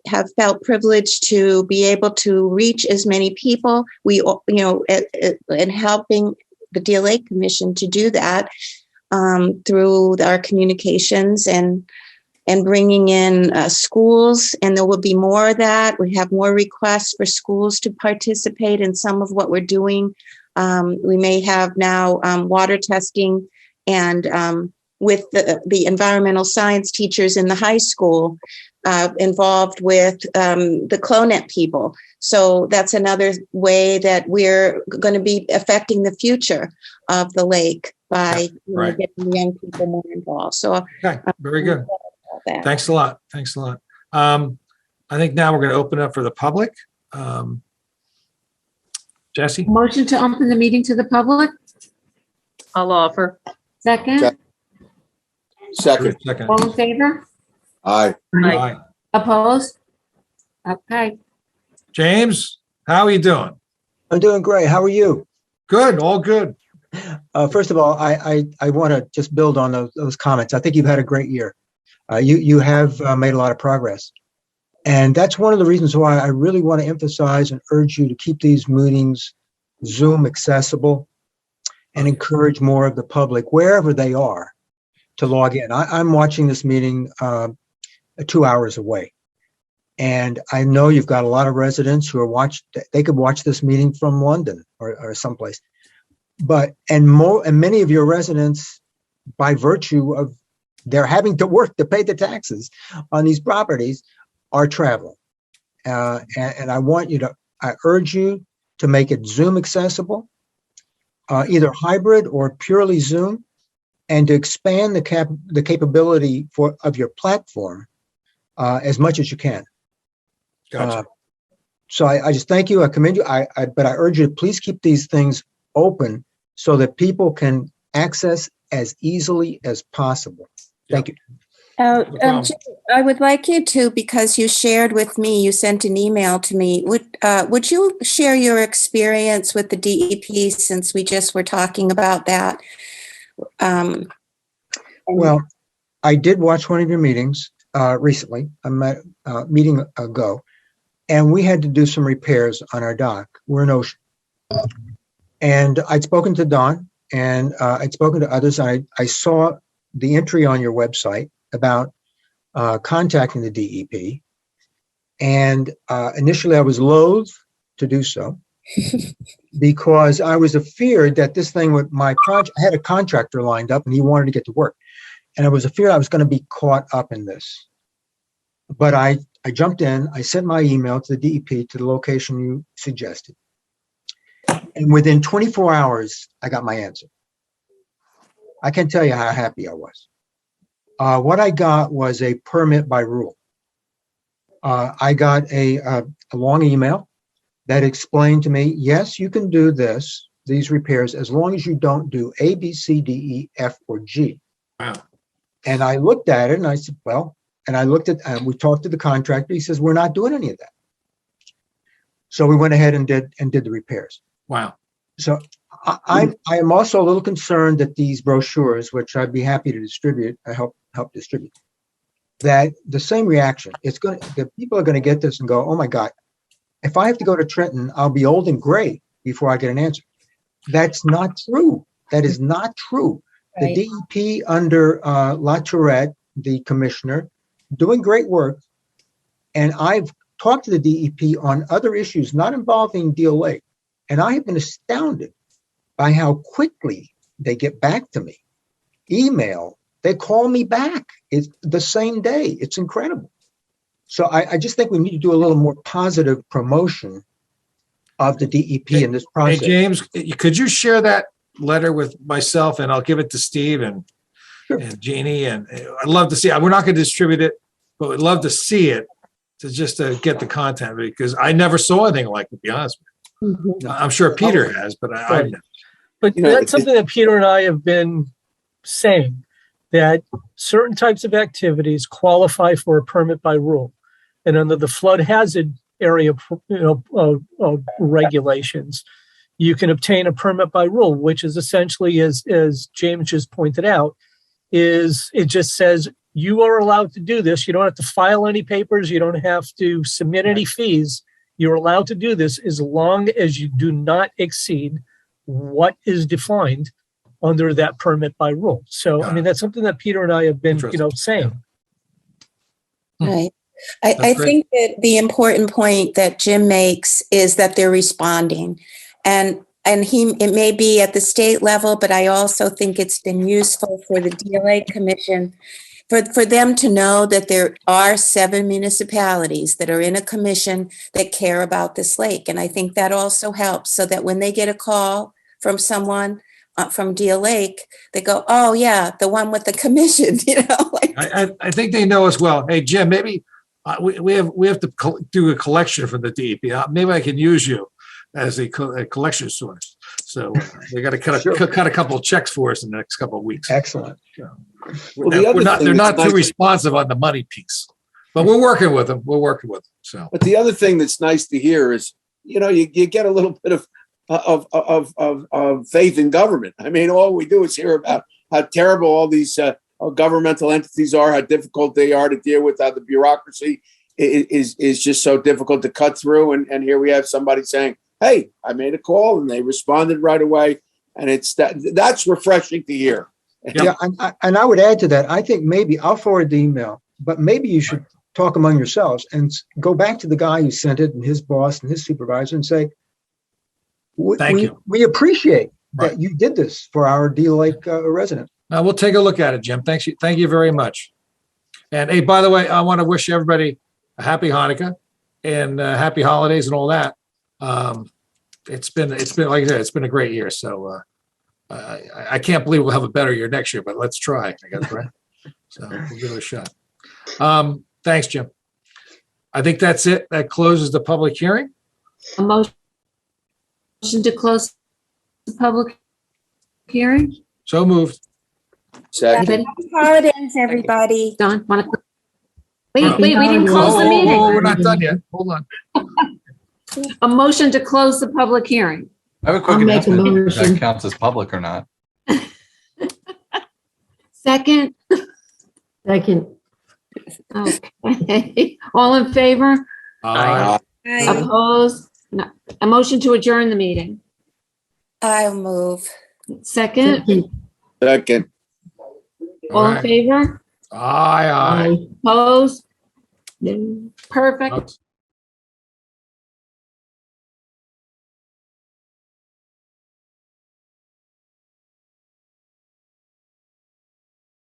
[SPEAKER 11] have felt privileged to be able to reach as many people. And helping the DLA Commission to do that through our communications and bringing in schools, and there will be more of that. We have more requests for schools to participate in some of what we're doing. We may have now water testing and with the environmental science teachers in the high school involved with the CLONET people. So that's another way that we're going to be affecting the future of the lake by getting young people more involved. So
[SPEAKER 1] okay, very good. Thanks a lot. I think now we're going to open up for the public. Jesse?
[SPEAKER 3] Motion to open the meeting to the public?
[SPEAKER 5] I'll offer.
[SPEAKER 3] Second?
[SPEAKER 4] Second.
[SPEAKER 3] All in favor?
[SPEAKER 4] Aye.
[SPEAKER 1] Aye.
[SPEAKER 3] Opposed? Okay.
[SPEAKER 1] James, how are you doing?
[SPEAKER 14] I'm doing great. How are you?
[SPEAKER 1] Good, all good.
[SPEAKER 14] First of all, I want to just build on those comments. I think you've had a great year. You have made a lot of progress. And that's one of the reasons why I really want to emphasize and urge you to keep these meetings Zoom accessible and encourage more of the public, wherever they are, to log in. I'm watching this meeting 2 hours away. And I know you've got a lot of residents who are they could watch this meeting from London or someplace. And many of your residents, by virtue of they're having to work to pay the taxes on these properties, are traveling. And I urge you to make it Zoom accessible, either hybrid or purely Zoom, and to expand the capability of your platform as much as you can.
[SPEAKER 1] Gotcha.
[SPEAKER 14] So I just thank you. I commend you. But I urge you to please keep these things open so that people can access as easily as possible. Thank you.
[SPEAKER 11] I would like you to, because you shared with me, you sent an email to me. Would you share your experience with the DEP, since we just were talking about that?
[SPEAKER 14] Well, I did watch one of your meetings recently, a meeting ago, and we had to do some repairs on our dock. We're in Ocean. And I'd spoken to Don, and I'd spoken to others. I saw the entry on your website about contacting the DEP. And initially I was loath to do so because I was afeared that this thing with my project, I had a contractor lined up and he wanted to get to work. And I was afeared I was going to be caught up in this. But I jumped in, I sent my email to the DEP to the location you suggested. And within 24 hours, I got my answer. I can't tell you how happy I was. What I got was a permit by rule. I got a long email that explained to me, yes, you can do these repairs, as long as you don't do A, B, C, D, E, F, or G.
[SPEAKER 1] Wow.
[SPEAKER 14] And I looked at it and I said, well, and I looked at, we talked to the contractor. He says, we're not doing any of that. So we went ahead and did the repairs.
[SPEAKER 1] Wow.
[SPEAKER 14] So I am also a little concerned that these brochures, which I'd be happy to distribute, help distribute, that the same reaction, the people are going to get this and go, oh my God, if I have to go to Trenton, I'll be old and gray before I get an answer. That's not true. That is not true. Right. The DEP under La Tourette, the commissioner, doing great work. And I've talked to the DEP on other issues not involving Deal Lake. And I have been astounded by how quickly they get back to me. Email, they call me back. It's the same day. It's incredible. So I just think we need to do a little more positive promotion of the DEP in this
[SPEAKER 1] Hey,
[SPEAKER 14] process.
[SPEAKER 1] James, could you share that letter with myself and I'll give it to Steve and Jeannie, and I'd love to see it. We're not going to distribute it, but we'd love to see it to get the content, because I never saw anything like it, to be honest with you. I'm sure Peter has, but I've never.
[SPEAKER 8] But that's something that Peter and I have been saying, that certain types of activities qualify for a permit by rule. And under the flood hazard area, regulations, you can obtain a permit by rule, which is essentially, as James just pointed out, is it just says you are allowed to do this. You don't have to file any papers. You don't have to submit any fees. You're allowed to do this as long as you do not exceed what is defined under that permit by rule. So, I mean, that's something that Peter and I have been, saying.
[SPEAKER 2] Right. I think that the important point that Jim makes is that they're responding, and it may be at the state level, but I also think it's been useful for the DLA Commission for them to know that there are 7 municipalities that are in a commission that care about this lake. And I think that also helps, so that when they get a call from someone from Deal Lake, they go, oh yeah, the one with the commission,
[SPEAKER 1] I think they know as well. Hey, Jim, maybe we have to do a collection from the DEP. Maybe I can use you as a collection source. So they got to cut a couple of checks for us in the next couple of weeks.
[SPEAKER 14] Excellent.
[SPEAKER 1] They're not too responsive on the money piece, but we're working with them. So,
[SPEAKER 4] but the other thing that's nice to hear is, you get a little bit of faith in government. I mean, all we do is hear about how terrible all these governmental entities are, how difficult they are to deal with, how the bureaucracy is just so difficult to cut through. And here we have somebody saying, hey, I made a call and they responded right away. And that's refreshing to hear.
[SPEAKER 14] Yeah, and I would add to that, I think maybe I'll forward the email, but maybe you should talk among yourselves and go back to the guy who sent it and his boss and his supervisor and say, we appreciate that you did this for our Deal Lake resident.
[SPEAKER 1] We'll take a look at it, Jim. Thank you very much. And hey, by the way, I want to wish everybody a happy Hanukkah and happy holidays and all that. It's been like I said, it's been a great year. So I can't believe we'll have a better year next year, but let's try, I guess, right? So we'll give it a shot. Thanks, Jim. I think that's it. That closes the public hearing.
[SPEAKER 3] A motion to close the public hearing.
[SPEAKER 1] So moved.
[SPEAKER 4] Second.
[SPEAKER 2] Happy holidays, everybody.
[SPEAKER 3] Don, want to? Wait, we didn't close the meeting.
[SPEAKER 1] We're not done yet. Hold on.
[SPEAKER 3] A motion to close the public hearing.
[SPEAKER 6] I have a quick announcement. If that counts as public or not.
[SPEAKER 3] Second.
[SPEAKER 10] Second.
[SPEAKER 3] Okay. All in favor?
[SPEAKER 1] Aye.
[SPEAKER 3] Opposed? No. A motion to adjourn the meeting.
[SPEAKER 2] I'll move.
[SPEAKER 3] Second.
[SPEAKER 4] Second.
[SPEAKER 3] All in favor?
[SPEAKER 1] Aye.
[SPEAKER 3] Opposed? No. Perfect.